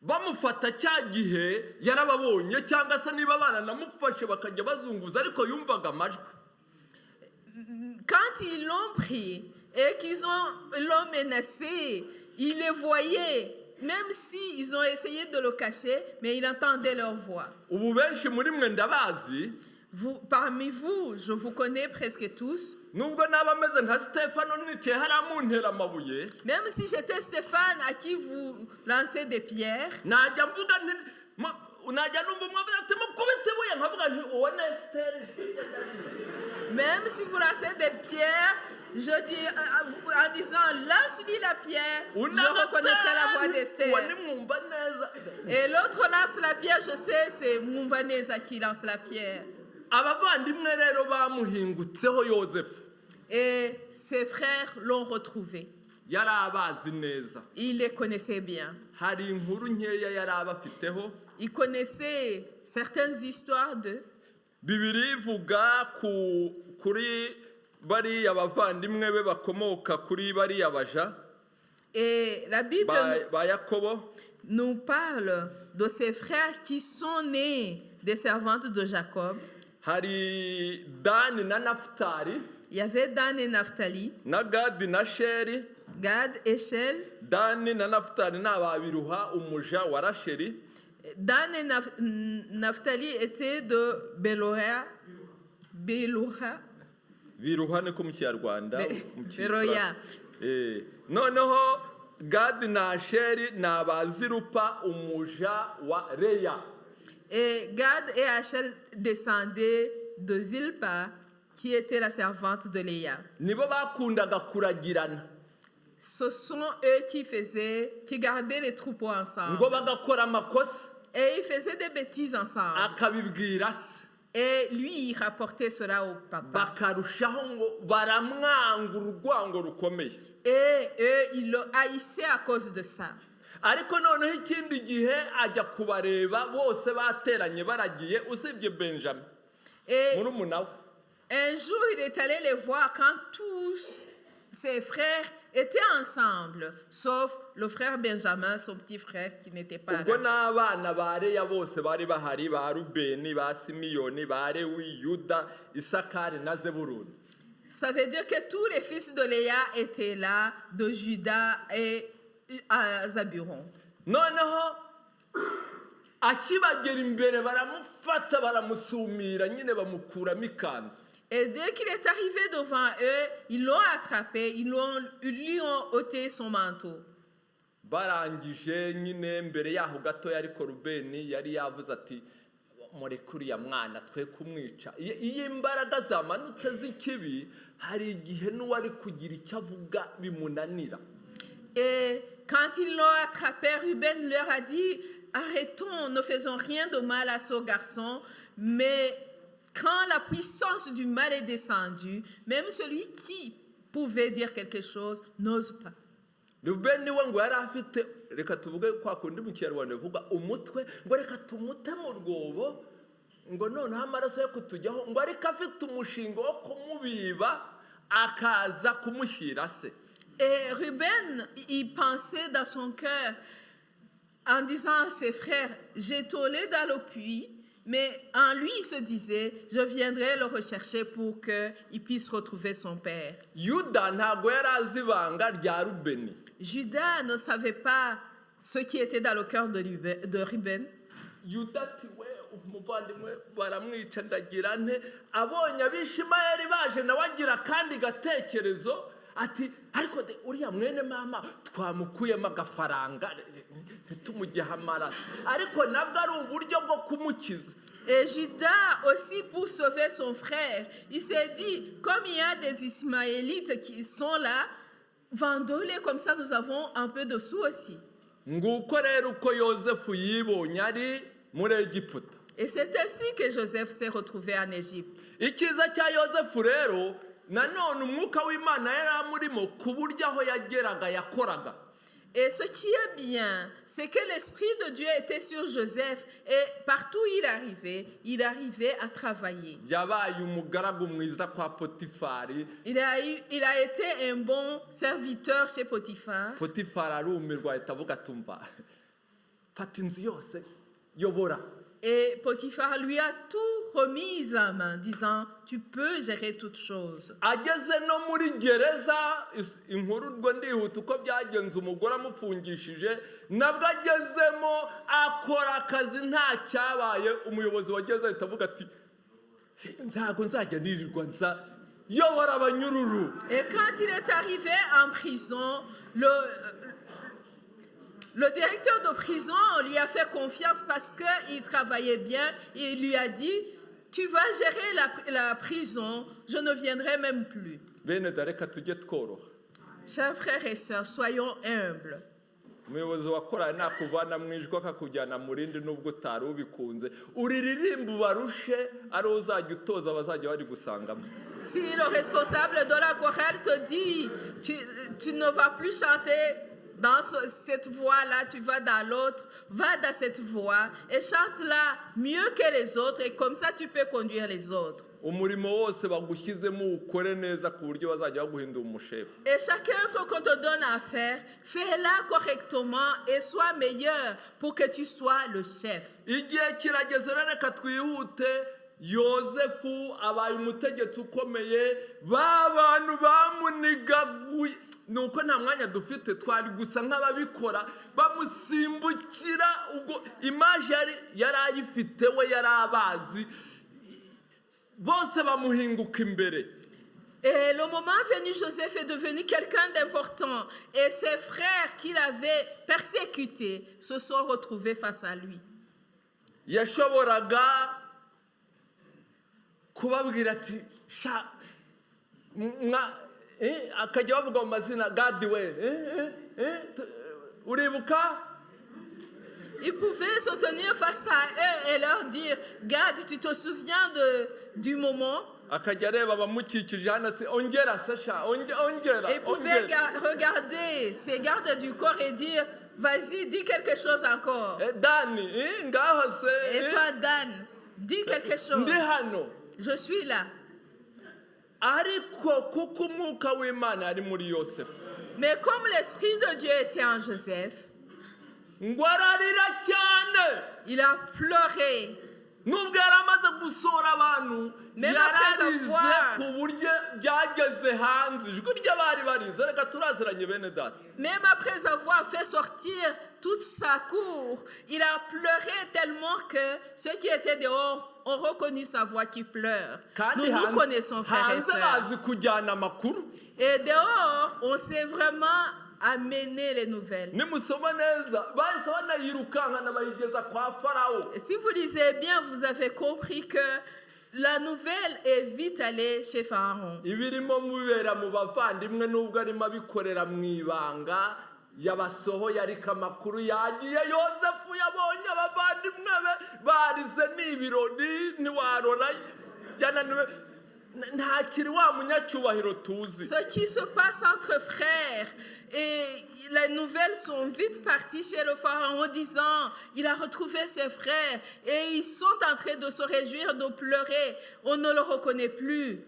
bamufata cya gihe yarababonye, cyangwa se niba baranamufashe bakajya bazunguza, ariko yumvaga amajwi. Quand ils l'ont pris et qu'ils l'ont menacé, il les voyait, même s'ils ont essayé de le cacher, mais il entendait leur voix. Ubu benshi muri mwe ndabazi, Parmi vous, je vous connais presque tous. nubwo naba ameze nka Stefano nicaye hariya muntera amabuye, Même si j'étais Stéphane à qui vous lancez des pierres, najya mvuga najya numva umwe avuga ati mukubite ibuye, nkavuga nti uwo ni Esiteri. même si vous lancez des pierres, je dis en disant lance-lui la pierre, je reconnaîtrai la voix uwo d'Esther. ni mwumva neza. Et l'autre lance la pierre, je sais, c'est Mumvaneza qui lance la pierre. Abavandimwe rero bamuhingutseho Yozefu, Et ses frères l'ont retrouvé. yari abazi neza. Il les connaissait bien. Hari inkuru nkeya yari abafiteho. Il connaissait certaines histoires d'eux. Bibiri ivuga kuri bariya bavandimwe be bakomoka kuri bariya baja Et la Bible ba Yakobo. nous parle de ses frères qui sont nés des servantes de Jacob. Hari Dani na Naftali, Il y avait Dan et Naphtali, na Gadi na Sheri. Gad et Shel. Dani na Naftali ni ababiruha umuja wa Rasheli. Dan et Naphtali étaient de Beloha. Biruha ni ko mu Kinyarwanda. Beroya. Noneho Gadi na Asheri ni abazirupa umuja wa Leya. Et Gad et Achel descendaient de Zilpa, qui était la servante de Léa. Nibo bakundaga kuragirana, Ce sont eux qui gardaient les troupeaux ensemble. ngo bagakora amakosa Et ils faisaient des bêtises ensemble. akabibwira se, Et lui, il rapportait cela au papa. bakarushaho ngo baramwanga urwango rukomeye. Et eux, ils le haïssaient à cause de ça. Ariko noneho ikindi gihe ajya kubareba bose bateranye baragiye, usibye Benjamin Et murumuna we. un jour, il est allé les voir quand tous ses frères étaient ensemble, sauf le frère Benjamin, son petit frère qui n'était pas Ubwo là. n'abana ba Leya bose bari bahari, ba Rubeni, ba Simiyoni, ba Lewi, Yuda, Isakari na Zebuluni. Ça veut dire que tous les fils de Léa étaient là, de Juda et Zaburon. Noneho akibagera imbere baramufata baramusumira, nyine bamukuramo ikanzu. Et dès qu'il est arrivé devant eux, ils l'ont attrapé, ils lui ont ôté son manteau. Barangije nyine mbere yaho gatoya, ariko Rubeni yari yavuze ati mureke uriya mwana twe kumwica. Iyo imbaraga zamanutse z'ikibi, hari igihe n'uwari kugira icyo avuga bimunanira. Et quand ils l'ont attrapé, Ruben leur a dit, arrêtons, ne faisons rien de mal à ce garçon. Mais quand la puissance du mal est descendue, même celui qui pouvait dire quelque chose n'ose pas. Rubeni we ngo yari afite, reka tuvuge kwa kundi mu Kinyarwanda bivuga umutwe, ngo reka tumute mu rwobo, ngo noneho amaraso yo kutujyaho, ngo ariko afite umushinga wo kumubiba akaza kumushyira se. Et Ruben, il pensait dans son cœur, en disant à ses frères, j'ai tollé dans le puits, mais en lui, il se disait, je viendrai le rechercher pour qu'il puisse retrouver son père. Yuda ntabwo yari azi ibanga rya Rubeni. Judas ne savait pas ce qui était dans le cœur de Ruben. Yuda ati we umuvandimwe baramwica ndagira nte, abonye abishimayeli baje nawe agira akandi gatekerezo ati ariko uriya mwene mama twamukuyemo agafaranga tumujyeho amaraso, ariko nabwo ari uburyo bwo kumukiza. Et Judas aussi, pour sauver son frère, il s'est dit, comme il y a des Ismaélites qui sont là, vendons-les, comme ça nous avons un peu de sous aussi. Nguko rero uko Yozefu yibonye ari muri Egiputa. Et c'est ainsi que Joseph s'est retrouvé en Égypte. Icyiza cya Yozefu rero, nanone umwuka w'Imana yari amurimo ku buryo aho yageraga yakoraga. Et ce qui est bien, c'est que l'Esprit de Dieu était sur Joseph et partout où il arrivait à travailler. yabaye umugaragu mwiza kwa Potifari. Il a été un bon serviteur chez Potiphar. Potifari arumirwa ahita avuga atumva fata inzu yose yobora. Et Potiphar lui a tout remis en main, disant, tu peux gérer toutes choses. ageze no muri gereza inkuru rwo ndihuta uko byagenze umugore amufungishije nabwo agezemo akora akazi nta cyabaye umuyobozi wageze ahita avuga ati nzago nzajya nirirwa nza yobora abanyururu. Et quand il est arrivé en prison, le directeur de prison lui a fait confiance parce qu'il travaillait bien. Et il lui a dit, tu vas gérer la prison, je ne viendrai même plus. Bene dareka tujye tworoha. Chers frères et sœurs, soyons humbles. Umuyobozi wakoranye nakuvana mu ijwi akakujyana mu rindi nubwo utari ubikunze uriririmba ubarushe ari uzajya utoza abazajya bari gusangamo. Si le responsable de la chorale te dit, tu ne vas plus chanter dans cette voix-là, tu vas dans l'autre, va dans cette voix et chante-la mieux que les autres et comme ça tu peux conduire les autres. Umurimo wose bagushyizemo ukore neza ku buryo bazajya baguhindura umushefu. Et chaque œuvre qu'on te donne à faire, fais-la correctement et sois meilleur pour que tu sois le chef. Igihe kirageze reka twihute. Yosefu abaye umutegetsi ukomeye bantu bamunigaguye nuko nta mwanya dufite twari gusa nk'ababikora bamusimbukira ubwo imaje yari ayifite we yari abazi bose bamuhinguka imbere. Et le moment venu, Joseph est devenu quelqu'un d'important et ses frères qu'il avait persécutés se sont retrouvés face à lui. Yashoboraga kubabwira ati akajya bavuga mu mazina gadi we uribuka. Il pouvait se tenir face à eux et leur dire, Gad, tu te souviens du moment? akajya areba abamukikije hano ati ongera sasha ongera. Il pouvait regarder ses gardes du corps et dire, vas-y, dis quelque chose encore. Dani ngaho se. Et toi, Dan, dis quelque chose. Ndi hano. Je suis là. Ariko kuko umwuka w'Imana ari muri Yosefu. Mais comme l'Esprit de Dieu était en Joseph, ngo ararira cyane. Il a pleuré. Nubwo yari amaze gusohora abantu yararize ku buryo byageze hanze ijwi ry'abari barize reka turaziranye bene data. Même après avoir fait sortir toute sa cour, il a pleuré tellement que ceux qui étaient dehors ont reconnu sa voix qui pleure. Nous connaissons, frères et sœurs. Et dehors, on sait vraiment amener les nouvelles. Et si vous lisez bien, vous avez compris que la nouvelle est vite allée chez Pharaon. yabasohoye ariko amakuru yagiye Yosefu yabonye abavandimwe be barize n'ibirori ntiwarora yananiwe ntakiri wa munyacyubahiro tuzi. Ce qui se passe entre frères et les nouvelles sont vite parties chez le pharaon en disant il a retrouvé ses frères et ils sont en train de se réjouir, de pleurer, on ne le reconnaît plus.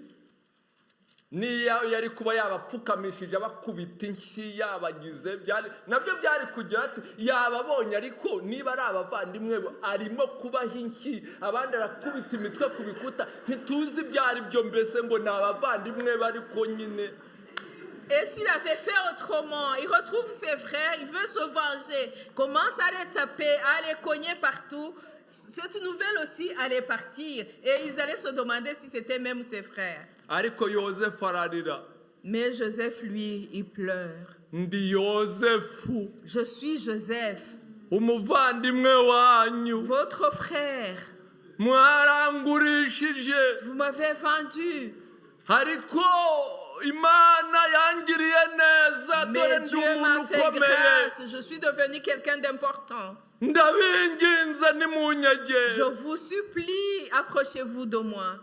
niyo yari kuba yabapfukamishije abakubita inshyi yabagize nabyo byari kugira ati yababonye ariko niba ari abavandimwe arimo kubaha inshyi abandi arakubita imitwe ku bikuta ntituzi byari byo mbese ngo ni abavandimwe bari ko nyine. Et s'il avait fait autrement, il retrouve ses frères, il veut se venger, commence à les taper, à les cogner partout. Cette nouvelle aussi allait partir et ils allaient se demander si c'était même ses frères. Mais Joseph, lui, il pleure. Je suis Joseph, votre frère. Vous m'avez vendu. Mais Dieu m'a fait grâce. Je suis devenu quelqu'un d'important. Je vous supplie, approchez-vous de moi.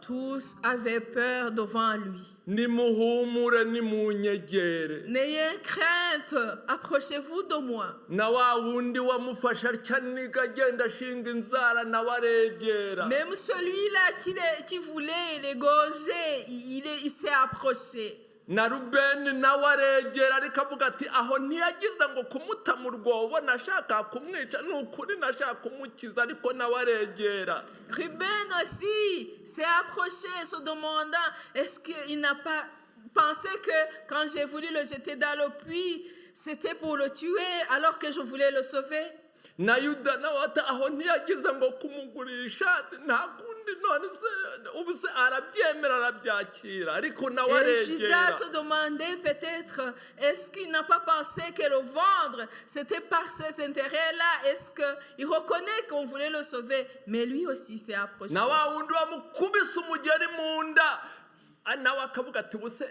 Tous avaient peur devant lui. nimuhumure nimunyegere. N'ayez crainte, approchez-vous de moi. Na wa wundi wamufasha cyaniga agenda ashinga inzara nawe aregera. Même celui-là qui voulait l'égorger, il s'est approché. Na Rubeni nawe aregera ariko avuga ati aho ntiyagize ngo kumuta mu rwobo nashaka kumwica n'ukuri nashaka kumukiza ariko nawe aregera. Ruben aussi s'est approché se demandant est-ce qu'il n'a pas pensé que quand j'ai voulu le jeter dans le puits, c'était pour le tuer alors que je voulais le sauver. Na Yuda nawe ati aho ntiyagize ngo kumugurisha nta kundi none se ubu se arabyemera arabyakira ariko nawe Et Judas aregera. se demandait peut-être est-ce qu'il n'a pas pensé que le vendre c'était par ces intérêts-là, est-ce qu'il reconnaît qu'on voulait le sauver, mais lui aussi s'est approché. Na wa wundi wamukubise umugeri mu nda nawe akavuga ati buse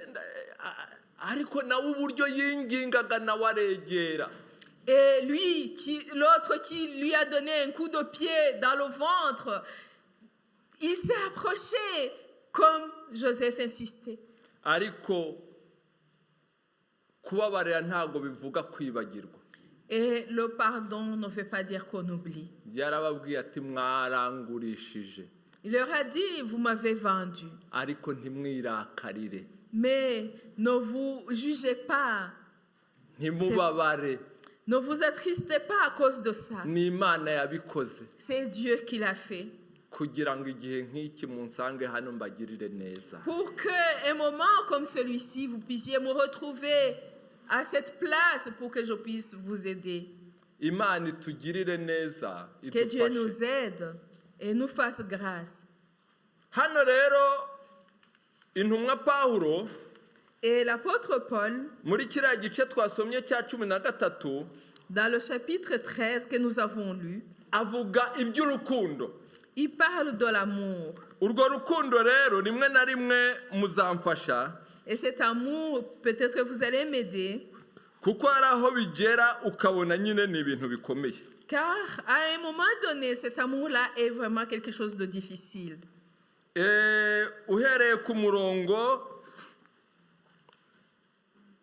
ariko nawe uburyo yingingaga nawe aregera. Et l'autre qui lui a donné un coup de pied dans le ventre, il s'est approché comme Joseph insistait. Ariko kubabarira ntabwo bivuga kwibagirwa. Et le pardon ne veut pas dire qu'on oublie. Yarababwiye ati mwarangurishije Il leur a dit, vous m'avez vendu, ariko ntimwirakarire mais ne vous jugez pas, ntimubabare ne vous attristez pas à cause de ça. ni Imana yabikoze C'est Dieu qui l'a fait. kugira ngo igihe nk'iki munsange hano mbagirire neza. Pour qu'un moment comme celui-ci, vous puissiez me retrouver à cette place pour que je puisse vous aider. Imana itugirire neza Que Dieu idufashe. nous aide et nous fasse grâce. Hano rero intumwa Pawulo Et l'apôtre Paul, muri kiriya gice twasomye cya 13 dans le chapitre 13 que nous avons lu, avuga iby'urukundo. il parle de l'amour. Urwo rukundo rero rimwe na rimwe muzamfasha Et cet amour, peut-être que vous allez m'aider, kuko hari aho bigera ukabona nyine ni ibintu bikomeye. car à un moment donné, cet amour-là est vraiment quelque chose de difficile. Uhereye ku murongo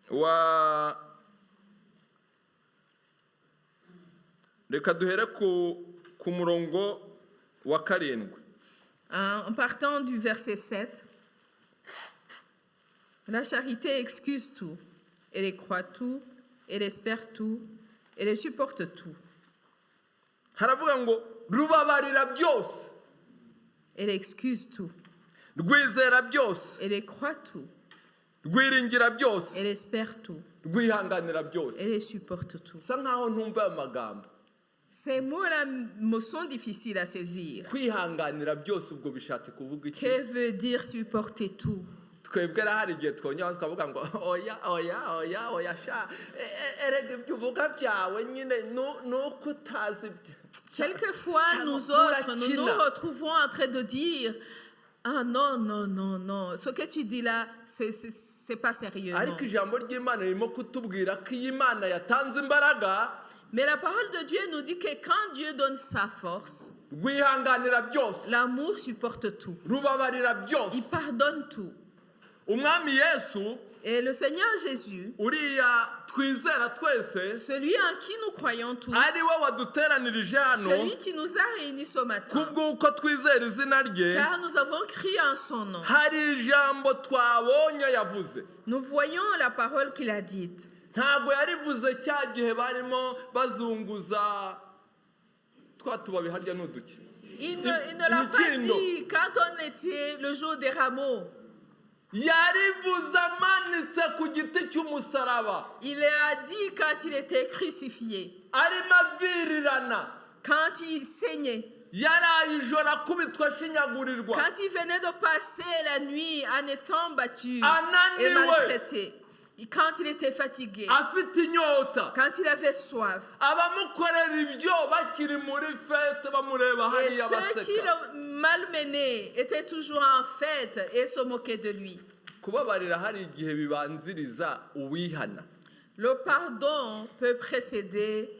wa reka duhere ku murongo wa 7. En partant du verset 7, la charité excuse tout, elle croit tout, elle espère tout, elle supporte tout, Haravuga ngo rubabarira byose, elle excuse tout, rwizera byose, elle croit tout, rwiringira byose, elle espère tout, rwihanganira byose. elle supporte tout. Sa nkaho ntumva ayo magambo. Ces mots-là me sont difficiles à saisir. Kwihanganira byose ubwo bishatse kuvuga iki? Que veut dire supporter tout? Twebwe hari igihe twongera tukavuga ngo oya sha erega ibyo uvuga byawe nyine nuko utazi ibyo. Quelquefois, nous autres, nous nous retrouvons en train de dire ah non, ce que tu dis là, c'est pas sérieux. Non. Ariko ijambo ry'Imana ririmo kutubwira ko iyi Imana yatanze imbaraga. Mais la parole de Dieu nous dit que quand Dieu donne sa force, Rwihanganira byose, l'amour supporte tout. rubabarira Il byose. pardonne tout. Umwami Yesu Et le Seigneur Jésus, uriya twizera twese, celui en qui nous croyons tous, ari we waduteranirije hano celui qui nous a réunis ce matin, kubw'uko twizera izina rye, car nous avons crié en son nom. hari ijambo twabonye yavuze. Nous voyons la parole qu'il a dite. Ntabwo yarivuze cya gihe barimo bazunguza twa tubabi harya n'uduki. Il ne l'a pas dit quand on était le jour des rameaux. Yarivuze amanitse ku giti cy'umusaraba. Il a dit quand il était crucifié, Arimo avirirana. quand il saignait, Yaraye ijoro akubitwa ashinyagurirwa. quand il venait de passer la nuit en étant battu et Ananiwe. maltraité, et quand il était fatigué, Afite inyota. quand il avait soif. Abamukorera ibyo bakiri muri fete bamureba Et hariya ceux qui baseka. le malmenaient étaient toujours en fête et se moquaient de lui. Kubabarira hari igihe bibanziriza uwihana. Le pardon peut précéder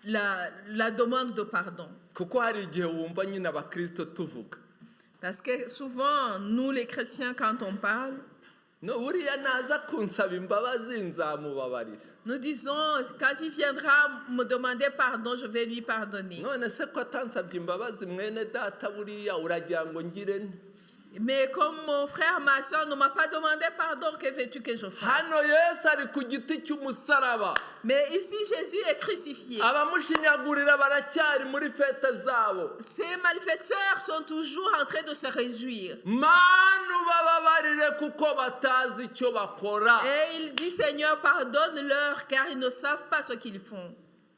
la demande de pardon. Kuko hari igihe wumva nyine abakristo tuvuga. Parce que souvent, nous les chrétiens, quand on parle, no uriya naza kunsaba imbabazi nzamubabarira. nous disons, quand il viendra me demander pardon, je vais lui pardonner. None se ko atansabye imbabazi mwene data buriya uragira ngo ngire nte? Mais comme mon frère, ma soeur ne m'a pas demandé pardon, que veux-tu que je fasse? Hano Yesu ari ku giti cy'umusaraba. Mais ici, Jésus est crucifié. Abamushinyagurira baracyari muri fete zabo. Ces malfaiteurs sont toujours en train de se réjouir. Manu bababarire kuko batazi icyo bakora. Et il dit, Seigneur, pardonne-leur, car ils ne savent pas ce qu'ils font.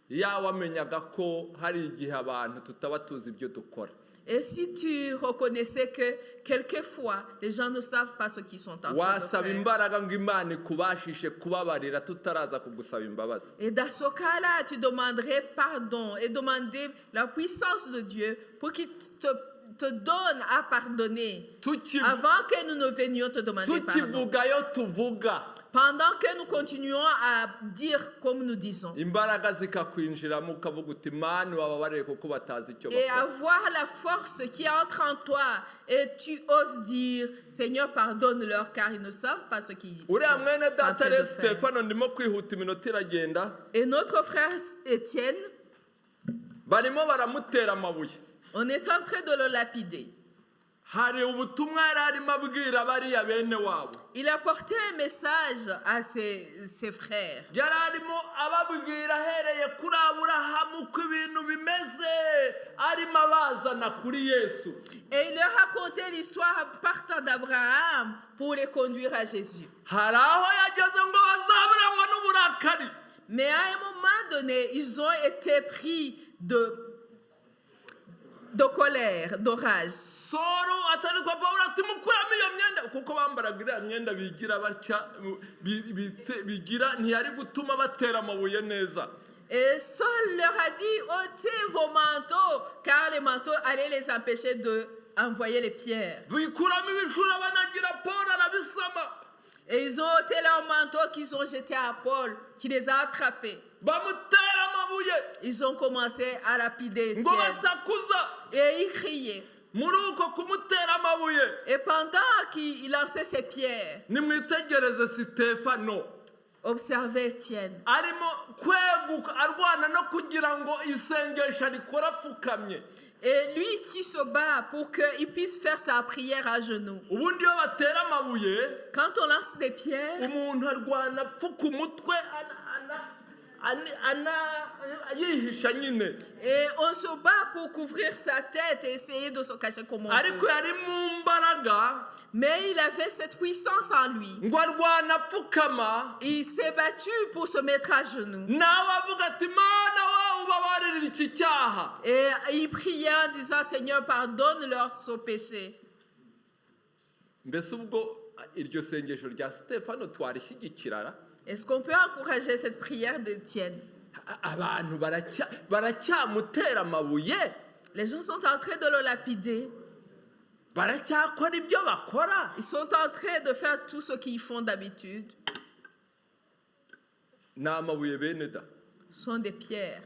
Ya wamenyaga ko hari igihe abantu tutaba tuzi ibyo dukora. Et si tu reconnaissais que quelquefois, les gens ne savent pas ce qu'ils sont en train de Wasaba faire. imbaraga ngo Imana ikubashishe kubabarira tutaraza kugusaba imbabazi. Et dans ce cas-là, tu demanderais pardon et demander la puissance de Dieu pour qu'il te donne à pardonner avant que nous ne venions te demander pardon. Tukivugayo tuvuga. Pendant que nous continuons à dire comme nous disons. Imbaraga zikakwinjiramo ukavuga uti Mana wababarire kuko batazi icyo Et bakora. avoir la force qui entre en toi et tu oses dire, Seigneur, pardonne-leur car ils ne savent pas ce qu'ils sont Uriya mwene en train data de rero faire. Stefano ndimo kwihuta iminota iragenda. Et notre frère Étienne, Barimo baramutera amabuye. on est en train de le lapider. Hari ubutumwa yari arimo abwira bariya bene wabo. Il a porté un message à ses frères. Yari arimo ababwira ahereye kuri Aburahamu ko ibintu bimeze arimo abazana kuri Yesu. Et il leur racontait l'histoire partant d'Abraham pour les conduire à Jésus. Hari aho yageze ngo bazaburanywa n'uburakari. Mais à un moment donné, ils ont été pris de colère, d'orage. Soro atariko Pawulo ati mukuramo iyo myenda kuko bambaraga iriya myenda bigira batya bigira ntiyari gutuma batera amabuye neza. Et Saul leur a dit, ôtez vos manteaux, car les manteaux allaient les empêcher d'envoyer les pierres. Bikuramo ibishura banagira Pawulo arabisama. Et ils ont ôté leurs manteaux qu'ils ont jetés à Paul, qui les a attrapés. Bamutera amabuye. Ils ont commencé à lapider Ngo Étienne. basakuza. Et ils criaient. Muri uko kumutera amabuye. Et pendant qu'il lançait ses pierres, Nimwitegereze Stefano. observez Étienne. Arimo kweguka arwana no kugira ngo isengesha rikora apfukamye. Et lui qui se bat pour qu'il puisse faire sa prière à genoux. Ubundi iyo batera amabuye Quand on lance des pierres, umuntu arwana apfuka umutwe yihisha nyine. et on se bat pour couvrir sa tête et essayer de se cacher comme on Ariko peut. yari mu mbaraga Mais il avait cette puissance en lui. ngo arwana apfukama. Il s'est battu pour se mettre à genoux. Nawe avuga ati Mana wowe ubabarire iki cyaha. Et il priait en disant, Seigneur, pardonne-leur ce péché. Mbese ubwo iryo sengesho rya Stefano twarishyigikirara. Est-ce qu'on peut encourager cette prière d'Étienne? Abantu baracyamutera amabuye. Les gens sont en train de le lapider. Baracyakora ibyo bakora. Ils sont en train de faire tout ce qu'ils font d'habitude. Ni amabuye bene da. Ce sont des pierres.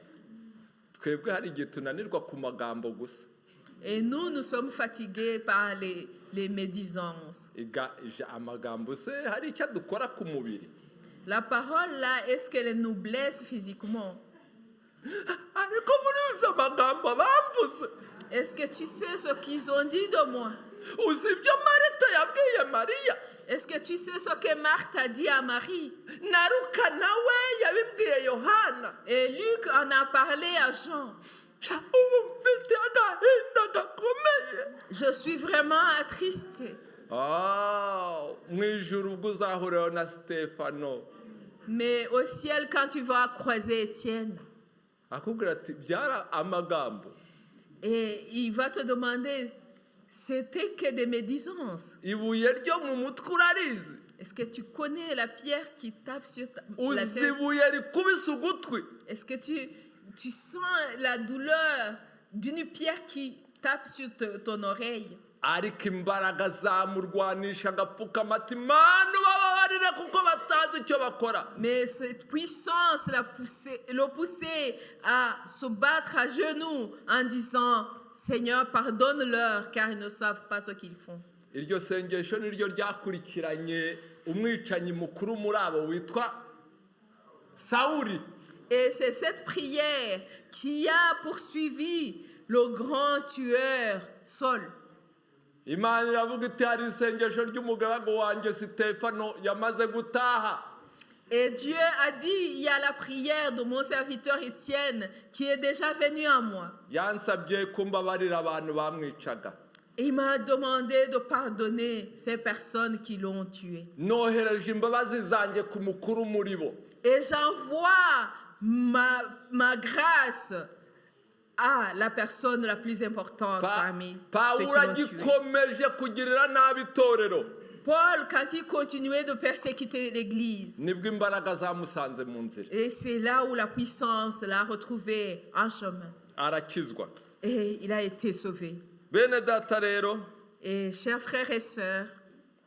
Twebwe hari igihe tunanirwa ku magambo gusa. Et nous sommes fatigués par les médisances. Amagambo se hari icyo dukora ku mubiri. La parole là, est-ce qu'elle nous blesse physiquement? Ariko muri uzi amagambo bamvuze. Est-ce que tu sais ce qu'ils ont dit de moi? Uzi ibyo Marita yabwiye Mariya. Est-ce que tu sais ce que Marthe a dit à Marie? Na Luka nawe yabibwiye Yohana. Et Luc en a parlé à Jean. Ubu mfite agahinda gakomeye. Je suis vraiment attristée. Mu ijuru ubwo uzahuriraho na Stefano. Mais au ciel, quand tu vas croiser Étienne, Akubwira ati byara amagambo. et il va te demander, c'était que des médisances. Ibuye ryo mu mutwe urarizi. Est-ce que tu connais la pierre qui tape sur la Uzi tête? ibuye rikubise ugutwi. Est-ce que tu sens la douleur d'une pierre qui tape sur ton oreille? Ariko imbaraga zamurwanisha agapfukama ati Mana ubabarire kuko batazi icyo bakora. Mais cette puissance le poussait à se battre à genoux en disant, Seigneur, pardonne-leur car ils ne savent pas ce qu'ils font. iryo sengesho niryo ryakurikiranye umwicanyi mukuru muri abo witwa Sawuli. Et c'est cette prière qui a poursuivi le grand tueur Saul. Imana iravuga iti hari isengesho ry'umugaragu wanjye Sitefano yamaze gutaha. Et Dieu a dit, il y a la prière de mon serviteur Étienne qui est déjà venue à moi. Yansabye kumbabarira abantu bamwicaga. Il m'a demandé de pardonner ces personnes qui l'ont tué. Nohereje imbabazi zanjye ku mukuru muri bo. Et j'envoie ma grâce à la personne la plus importante parmi ceux qui Pawulo l'ont tué. agikomeje kugirira nabi itorero. Paul, quand il continuait de persécuter l'Église, Nibwo imbaraga zamusanze mu nzira. et c'est là où la puissance l'a retrouvé en chemin. Arakizwa. Et il a été sauvé. Bene data rero, Et chers frères et sœurs,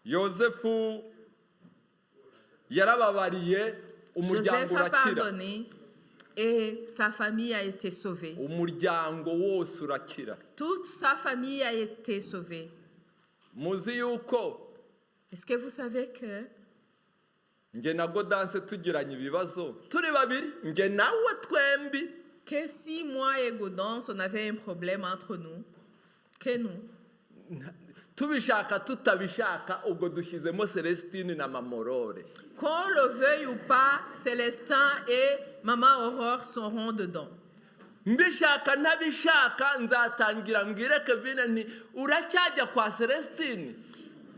Yosefu yarababariye umuryango Joseph a urakira. pardonné et sa famille a été sauvée. Umuryango wose urakira. Toute sa famille a été sauvée. Muzi yuko Est-ce que vous savez que nge na Godanse tugiranye ibibazo turi babiri nge nawe twembi si moi et Gaudence, on avait un problème entre nous, que nous, tubishaka tutabishaka ubwo dushyizemo Celestine na Mamorore. qu'on le veuille ou pas, Célestin et Maman Aurore seront dedans. Mbishaka ntabishaka nzatangira mbwire Kevin nti uracyajya kwa Celestine.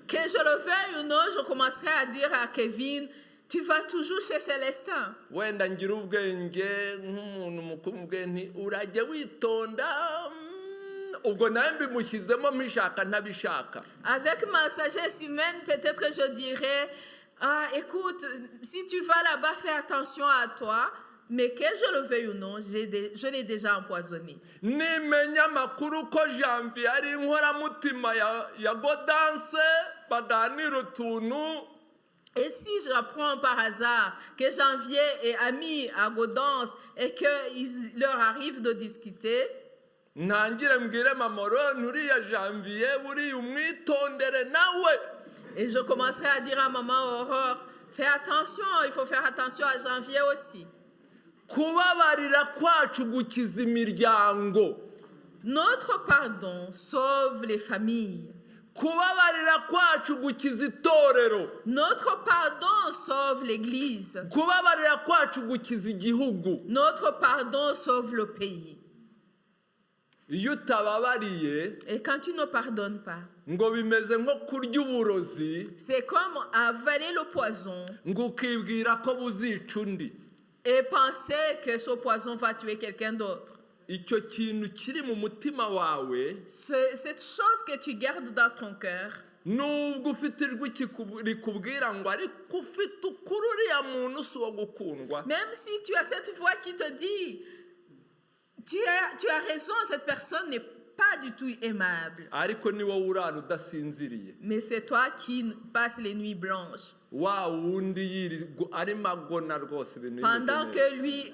Que je le veuille ou non, je commencerai à dire à Kevin, tu vas toujours chez Célestin. Wenda ngira ubwenge nk'umuntu mukuru mbwe nti urajya witonda ubwo nawe mbimushyizemo mbishaka ntabishaka. Avec ma sagesse humaine, peut-être je dirais, ah, écoute, si tu vas là-bas, fais attention à toi, mais que je le veuille ou non, je l'ai déjà empoisonné. Nimenya amakuru ko Janvier ari inkoramutima ya Godanse baganira utuntu. Et si j'apprends par hasard que Janvier est ami à Gaudence et qu'il leur arrive de discuter, Ntangire mbwire Mamoro nturiya Janvier buriya umwitondere nawe. et je commencerai à dire à Maman Aurore, fais attention, il faut faire attention à Janvier aussi. Kubabarira kwacu gukiza imiryango. Notre pardon sauve les familles. Kubabarira kwacu gukiza itorero. Notre pardon sauve l'Église. Kubabarira kwacu gukiza igihugu. Notre pardon sauve le pays. Iyo utababariye Et quand tu ne pardonnes pas, ngo bimeze nko kurya uburozi c'est comme avaler le poison ngo ukibwira ko buzica undi. et penser que ce poison va tuer quelqu'un d'autre. Icyo kintu kiri mu mutima wawe Cette chose que tu gardes dans ton cœur, nubwo ufite ijwi rikubwira ngo ariko ufite ukuri uriya muntu si uwo gukundwa. même si tu as cette voix qui te dit, tu as raison, cette personne n'est pas du tout aimable. Ariko ni wowe urara udasinziriye. Mais c'est toi qui passes les nuits blanches. Wa wundi arimo agona rwose ibintu bimeze Pendant neza. que lui,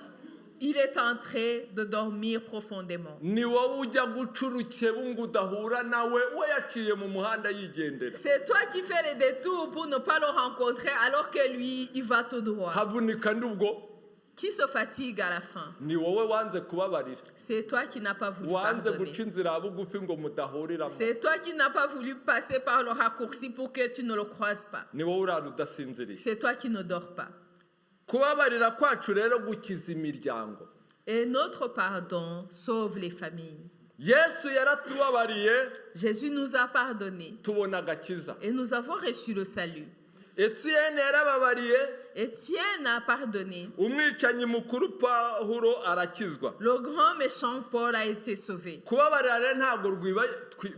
il est en train de dormir profondément. Ni wowe ujya guca urukebo ngo udahura nawe we yaciye mu muhanda yigendera. C'est toi qui fais les détours pour ne pas le rencontrer alors que lui, il va tout droit. Havunika ndubwo Qui se fatigue à la fin? ni wowe wanze kubabarira. C'est toi qui n'as pas voulu Wanze pardonner. guca inzira bugufi ngo mudahuriramo. C'est toi qui n'as pas voulu passer par le raccourci pour que tu ne le croises pas. Ni wowe urara udasinziriye. C'est toi qui ne dors pas. Kubabarira kwacu rero gukiza imiryango. Et notre pardon sauve les familles. Yesu yaratubabariye Jésus nous a pardonné tubona agakiza. et nous avons reçu le salut. Etienne yarababariye Étienne a pardonné. umwicanyi mukuru Pawulo arakizwa. Le grand méchant Paul a été sauvé. Kubabarira rero ntabwo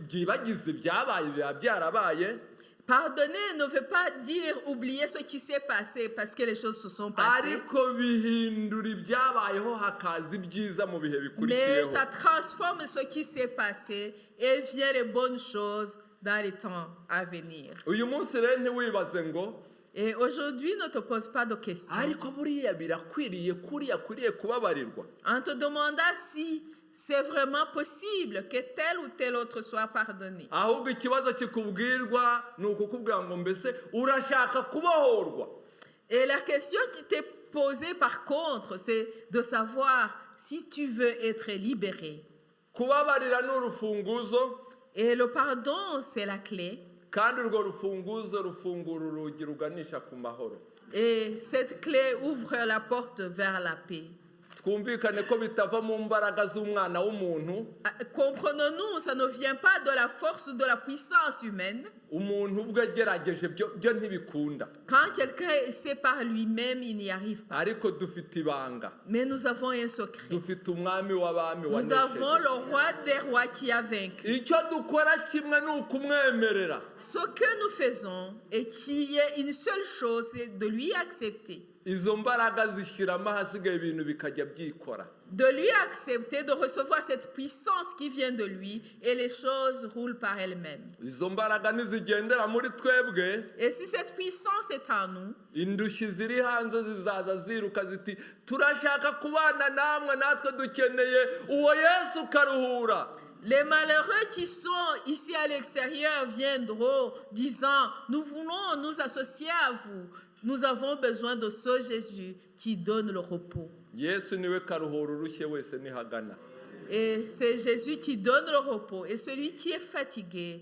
byibagiza ibyabaye biba byarabaye. Pardonner ne veut pas dire oublier ce qui s'est passé parce que les choses se sont passées. Ariko bihindura ibyabayeho hakaza ibyiza mu bihe Mais bikurikiyeho. ça transforme ce qui s'est passé et vient les bonnes choses dans les temps à venir. Uyu munsi rero ntiwibaze ngo Et aujourd'hui, ne te pose pas de questions. ariko buriya birakwiriye kuriya akwiriye kubabarirwa. En te demandant si c'est vraiment possible que tel ou tel autre soit pardonné. ahubwo ikibazo kikubwirwa ni ukukubwira ngo mbese urashaka kubohorwa. Et la question qui t'est posée par contre, c'est de savoir si tu veux être libéré. Kubabarira ni urufunguzo, Et le pardon, c'est la clé. kandi urwo rufunguzo rufungura urugi ruganisha ku mahoro. Et cette clé ouvre la porte vers la paix. Twumvikane ko bitava mu mbaraga z'umwana w'umuntu. Comprenons-nous, ça ne vient pas de la force ou de la puissance humaine. Umuntu ubwo agerageje byo ntibikunda, Quand quelqu'un essaie par lui-même, il n'y arrive pas. ariko dufite ibanga, Mais nous avons un secret. dufite umwami w'abami Nous avons wanesheje. le roi des rois qui a vaincu. Icyo dukora kimwe ni ukumwemerera. Ce que nous faisons et qui est une seule chose, c'est de lui accepter. Izo mbaraga zishyiramo ahasigaye ibintu bikajya byikora. De lui accepter, de recevoir cette puissance qui vient de lui et les choses roulent par elles-mêmes. Izo mbaraga nizigendera muri twebwe, Et si cette puissance est en nous, indushyi ziri hanze zizaza ziruka ziti turashaka kubana namwe, natwe dukeneye uwo Yesu ukaruhura. les malheureux qui sont ici à l'extérieur viendront disant, nous voulons nous associer à vous. Nous avons besoin de ce Jésus qui donne le repos. Yesu niwe karuhura urushye wese nihagana. Et c'est Jésus qui donne le repos. Et celui qui est fatigué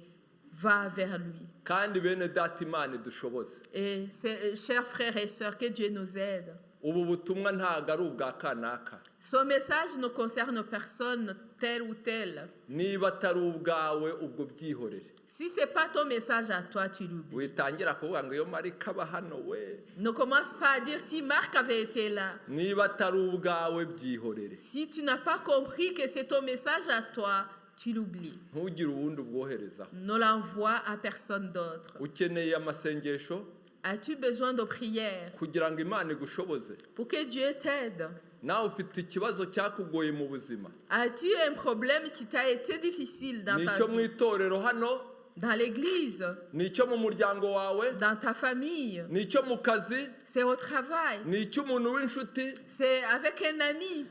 va vers lui. Kandi bene data Imana idushoboze. Et chers frères et sœurs, que Dieu nous aide. Ubu butumwa ntago ari ubwa kanaka. Ce message ne concerne personne tel ou tel. Niba atari ubwawe ubwo byihorere. Si ce n'est pas ton message à toi, tu l'oublies. Witangira kuvuga ngo iyo Marika aba hano we. Ne commence pas à dire si Marc avait été là. Niba atari ubwawe byihorere. Si tu n'as pas compris que c'est ton message à toi, tu l'oublies. Ntugire ubundi ubwoherezaho. Ne l'envoie à personne d'autre. Ukeneye amasengesho As-tu besoin de prière kugira ngo Imana igushoboze? pour que Dieu t'aide? Nawe ufite ikibazo cyakugoye mu buzima. As-tu un problème qui t'a été difficile dans ta Nicyo mu vie? itorero hano, Dans l'église, nicyo mu muryango wawe, dans ta famille, nicyo mu kazi, c'est au travail, nicyo umuntu w'inshuti. c'est avec un ami.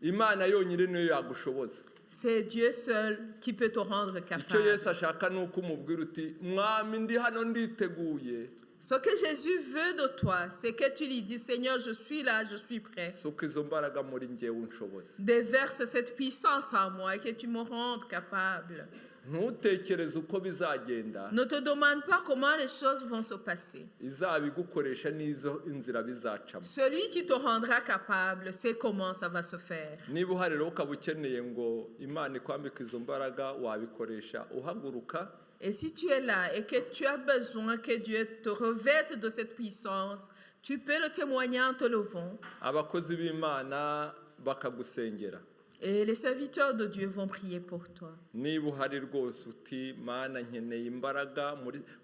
Imana yonyine niyo yagushoboza. C'est Dieu seul qui peut te rendre Icyo capable. Yesu ashaka ni uko umubwira uti mwami ndi hano nditeguye. Ce que Jésus veut de toi, c'est que tu lui dis, Seigneur, je suis là, je suis prêt. Suko izo mbaraga muri njyewe unshoboze. Déverse cette puissance en moi et que tu me rendes capable. Ntutekereze uko bizagenda, Ne te demande pas comment les choses vont se passer. izabigukoresha n'izo inzira bizacamo. Celui qui te rendra capable sait comment ça va se faire. Niba uhari rero ukaba ukeneye ngo Imana ikwambike izo mbaraga, wabikoresha uhaguruka. Et si tu es là et que tu as besoin que Dieu te revête de cette puissance, tu peux le témoigner en te levant. Abakozi b'Imana bakagusengera. Et les serviteurs de Dieu vont prier pour toi. Niba uhari rwose uti Mana nkeneye imbaraga,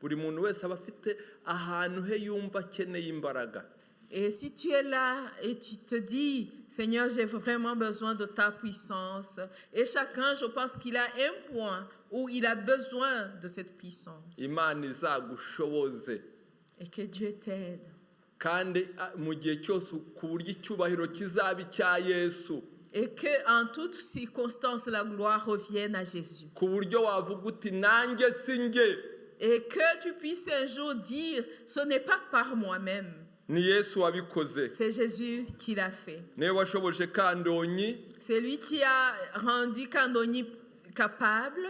buri muntu wese aba afite ahantu he yumva akeneye imbaraga. Et si tu es là et tu te dis, Seigneur, j'ai vraiment besoin de ta puissance. Et chacun, je pense qu'il a un point où il a besoin de cette puissance. Imana izagushoboze. Et que Dieu t'aide. Kandi mu gihe cyose ku buryo icyubahiro kizaba icya Yesu. Et qu'en toutes circonstances, la gloire revienne à Jésus. Ku buryo wavuga uti nanjye si njye. Et que tu puisses un jour dire, ce n'est pas par moi-même. Ni Yesu wabikoze. C'est Jésus qui l'a fait. Niwe washoboje Kandonyi C'est lui qui a rendu Kandonyi capable,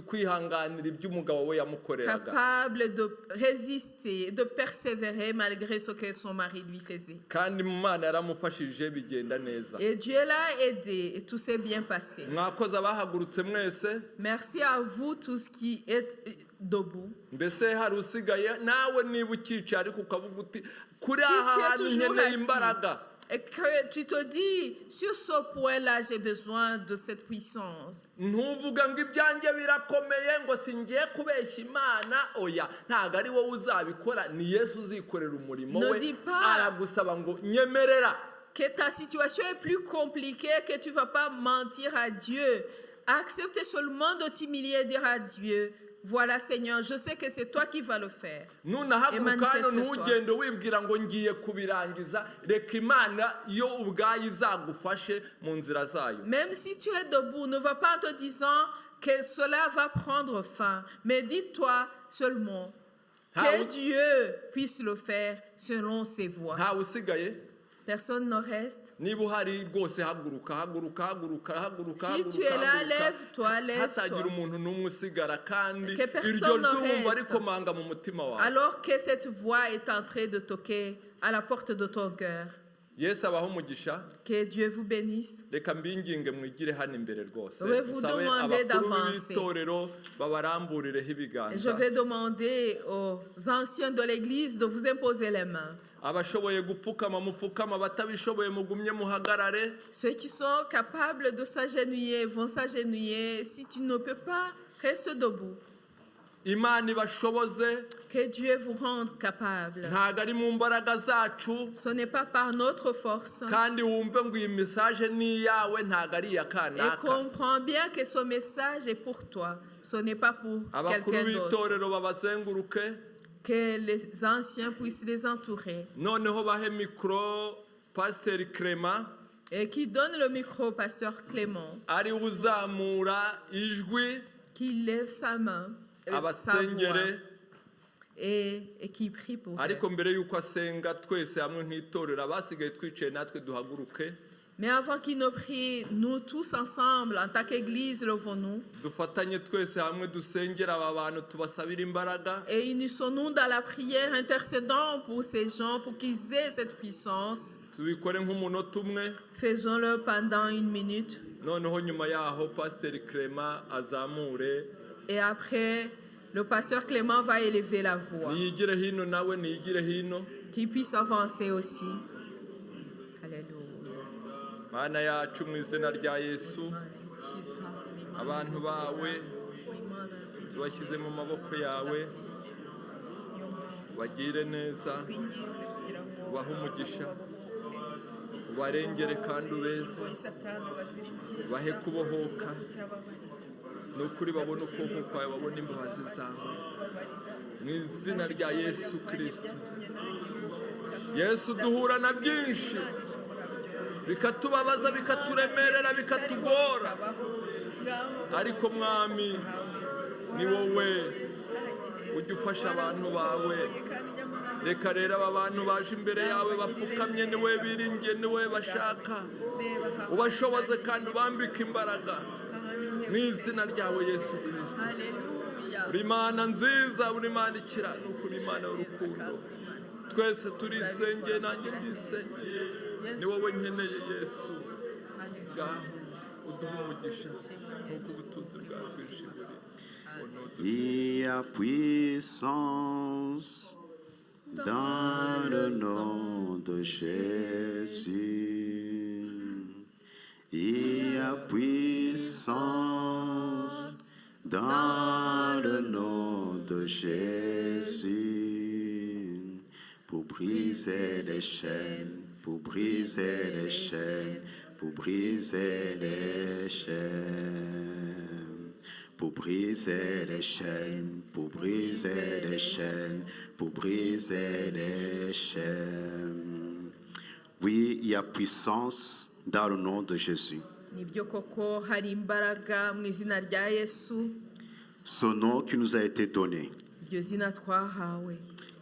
kwihanganira ibyo umugabo we yamukoreraga. capable de résister, de persévérer malgré ce que son mari lui faisait. Kandi Imana yaramufashije bigenda neza. Et Dieu l'a aidé et tout s'est bien passé. Mwakoze abahagurutse mwese. Merci à vous tous qui êtes debout. Mbese hari usigaye nawe niba ukicaye ariko ukavuga uti kuri Si aha tu es hantu toujours nkeneye assis. imbaraga. Et que tu te dis, sur ce point-là, j'ai besoin de cette puissance. Ntuvuga ngo ibyanjye birakomeye ngo singiye kubeshya Imana, oya ntago ari wowe uzabikora, ni Yesu uzikorera umurimo Ne we. dis pas Aragusaba ngo nyemerera. que ta situation est plus compliquée, que tu ne vas pas mentir à Dieu. Accepte seulement de t'humilier et dire à Dieu, voilà Seigneur, je sais que c'est toi qui vas le faire. nunahaguruka hano ntugende wibwira ngo ngiye kubirangiza, reka Imana yo ubwayo izagufashe mu nzira zayo. Même si tu es debout, ne va pas en te disant que cela va prendre fin, mais dis-toi seulement que Dieu puisse le faire selon ses voies. Ntawe usigaye. Personne ne reste. Niba uhari rwose haguruka. Si tu es là, lève-toi. Hatagira umuntu n'umwe usigara kandi Que iryo personne ne jwi wumva reste. rikomanga mu mutima wawe. Alors que cette voix est en train de toquer à la porte de ton cœur. Yesu abaho umugisha. Que Dieu vous bénisse. Reka mbinginge mwigire hano imbere rwose. Je vais vous Nsabe demander abakuru d'avancer. b'itorero babaramburireho Je ibiganza. vais demander aux anciens de l'église de vous imposer les mains. Abashoboye gupfukama mupfukama, batabishoboye mugumye muhagarare. Ceux qui sont capables de s'agenouiller vont s'agenouiller. Si tu ne peux pas, reste debout. Imana ibashoboze. Que Dieu vous rende capable. Ntago ari mu mbaraga zacu, Ce n'est pas par notre force. kandi wumve ngo iyi message ni iyawe, ntago ari iya Et kanaka. comprends bien que ce message est pour toi. Ce n'est pas pour Abakuru quelqu'un d'autre. b'itorero babazenguruke. Que les anciens puissent les entourer. Noneho bahe mikoro Pasiteri Clement, Et qui donne le micro au pasteur Clément. ari uzamura ijwi Qui lève sa main, sa voix, abasengere. et qui prie pour elle. Ariko mbere yuko asenga twese hamwe nk'itorero, abasigaye twicaye natwe duhaguruke. Mais avant qu'il ne prie, nous tous ensemble, en tant qu'église, levons-nous Dufatanye twese hamwe dusengera aba bantu, tubasabire imbaraga. et unissons-nous dans la prière, intercédons pour ces gens, pour qu'ils aient cette puissance. Tubikore nk'umunota umwe. Faisons-le pendant 1 minute. Noneho nyuma yaho Pasiteri Clement azamure. Et après, le pasteur Clément va élever la voix. Niyigire hino nawe niyigire hino. Qu'il puisse avancer aussi. Alléluia. Mana yacu mu izina rya Yesu, abantu bawe tubashyize mu maboko yawe, bagire neza, ubahe umugisha, ubarengere kandi ubeze, ubahe kubohoka, ni ukuri babone ukuboko kwawe, babone imbabazi zawe, mu izina rya Yesu Kristo. Yesu, duhura na byinshi bikatubabaza, bikaturemerera, bikatugora, ariko Mwami ni wowe ujya ufasha abantu bawe. Reka rero aba bantu baje imbere yawe bapfukamye, ni wowe biringiye, ni wowe bashaka, ubashoboze kandi ubambike imbaraga mu izina ryawe Yesu Kristo. Uri Imana nziza, uri Imana ikiranuka, uri Imana y'urukundo. Twese turisengeye, nanjye ndisengeye, ni wowe nkeneye Yesu. Ngaho uduhe umugisha nk'uko ubutunzi bwawe bwinshi buri. Il y a puissance dans le nom de Jésus. Il y a puissance dans le nom de Jésus. Pour briser les chaînes, pour briser les chaînes, pour briser les chaînes, pour briser les chaînes, pour briser les chaînes, pour briser les chaînes. Oui, il y a puissance dans le nom de Jésus. Nibyo koko hari imbaraga mu izina rya Yesu, Ce nom qui nous a été donné, iryo zina twahawe,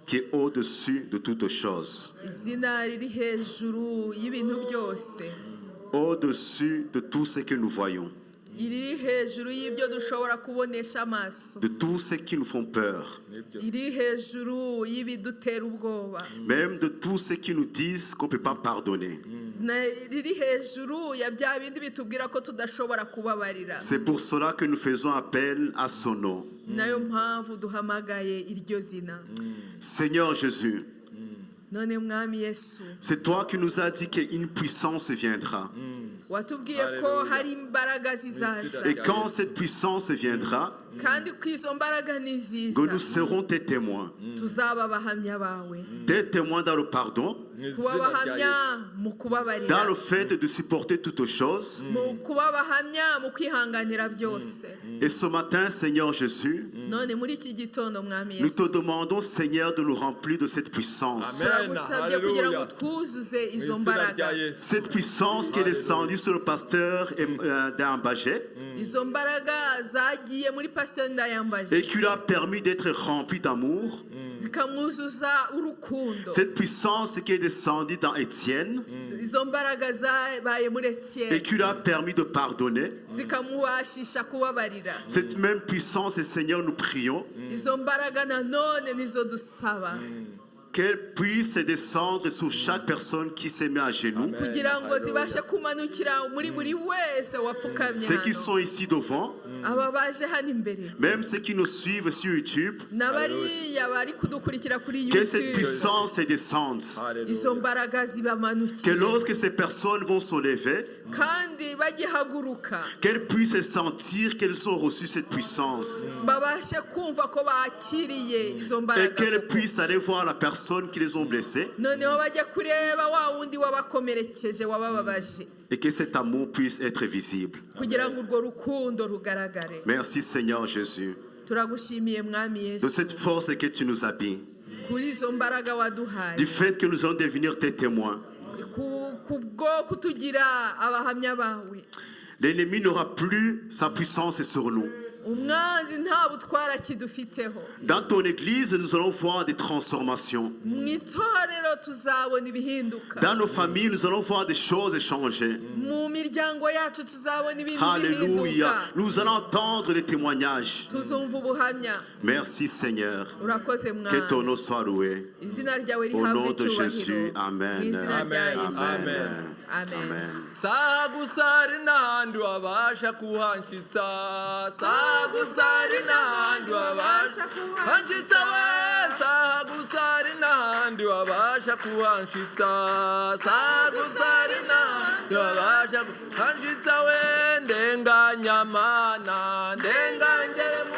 qui est au-dessus de toutes choses, izina riri hejuru y'ibintu byose, au-dessus de tout ce que nous voyons, iri hejuru y'ibyo dushobora kubonesha amaso, de tout ce qui nous font peur, iri hejuru y'ibidutera ubwoba, même de tout ce qui nous disent qu'on ne peut pas pardonner. riri hejuru ya bya bindi bitubwira ko tudashobora kubabarira. C'est pour cela que nous faisons appel à son nom. Nayo mpamvu duhamagaye iryo zina. Seigneur Jésus, None Mwami Yesu, c'est toi qui nous as dit qu'une puissance viendra. watubwiye ko Hallelujah. hari imbaraga zizaza Et quand cette puissance viendra, kandi ko izo mbaraga niziza que nous serons tes témoins. tuzaba abahamya bawe Des témoins dans le pardon, mu kuba izina rya abahamya Yesu. mu dans kubabarira le fait de supporter toutes choses. mu kuba abahamya mu kwihanganira byose Et ce matin, Seigneur Jésus, none muri iki gitondo mwami nous te Yesu demandons, Seigneur, de nous remplir de cette puissance. Amen. turagusabye kugira ngo Hallelujah. twuzuze Mu izo izina mbaraga rya Yesu. Cette puissance qui est descendue sur le pasteur d'Ambagé izo mbaraga zagiye muri pasiteri ndayambaje et qui lui a permis d'être rempli d'amour. zikamwuzuza urukundo Cette puissance qui est descendue dans Étienne izo mbaraga zabaye muri et Etienne qui lui a permis de pardonner. zikamubashisha kubabarira Cette même puissance, et Seigneur, nous prions izo mbaraga nanone nizo dusaba qu'elle puisse descendre sur chaque personne qui s'est mis à genoux. kugira ngo zibashe kumanukira muri buri wese wapfukamye Ceux qui hano sont ici devant, aba baje hano imbere même ceux qui nous suivent sur YouTube, n'abariya bari kudukurikira kuri que cette YouTube puissance descende. Hallelujah. izo mbaraga Que zibamanukire lorsque ces personnes vont se lever, kandi bagihaguruka qu'elles puissent sentir qu'elles ont reçu cette puissance. babashe kumva ko bakiriye izo Et mbaraga qu'elles koko. puissent aller voir la personne qui les ont blessés. noneho bajya kureba wa wundi wabakomerekeje wabababaje Et que cet amour puisse être visible. kugira ngo urwo rukundo rugaragare Merci Seigneur Jésus. turagushimiye mwami De Yesu cette force que tu nous habilles. kuri izo mbaraga waduhaye Du fait que nous allons devenir tes témoins. kubwo kutugira abahamya bawe L'ennemi n'aura plus sa puissance sur nous. umwanzi nta butwara kidufiteho Dans ton église, nous allons voir des transformations. mu itorero tuzabona ibihinduka Dans nos familles, nous allons voir des choses changer. mu miryango yacu tuzabona ibintu Alléluia. bihinduka Nous allons entendre des témoignages. tuzumva ubuhamya Merci Seigneur. urakoze Que ton mwana nom soit loué. izina ryawe Au nom rihabwe de Jésus. icyubahiro Amen. mu izina rya Amen. Yesu Amen. amen Amen. sagusari n'ahandi wabasha kuhanshitsa sagusari n'ahandi wabasha kuhanshitsa we sagusari n'ahandi wabasha kuhanshitsa sagusari n'ahandi wabasha kuhanshitsa we ndenganyamana ndengangere mu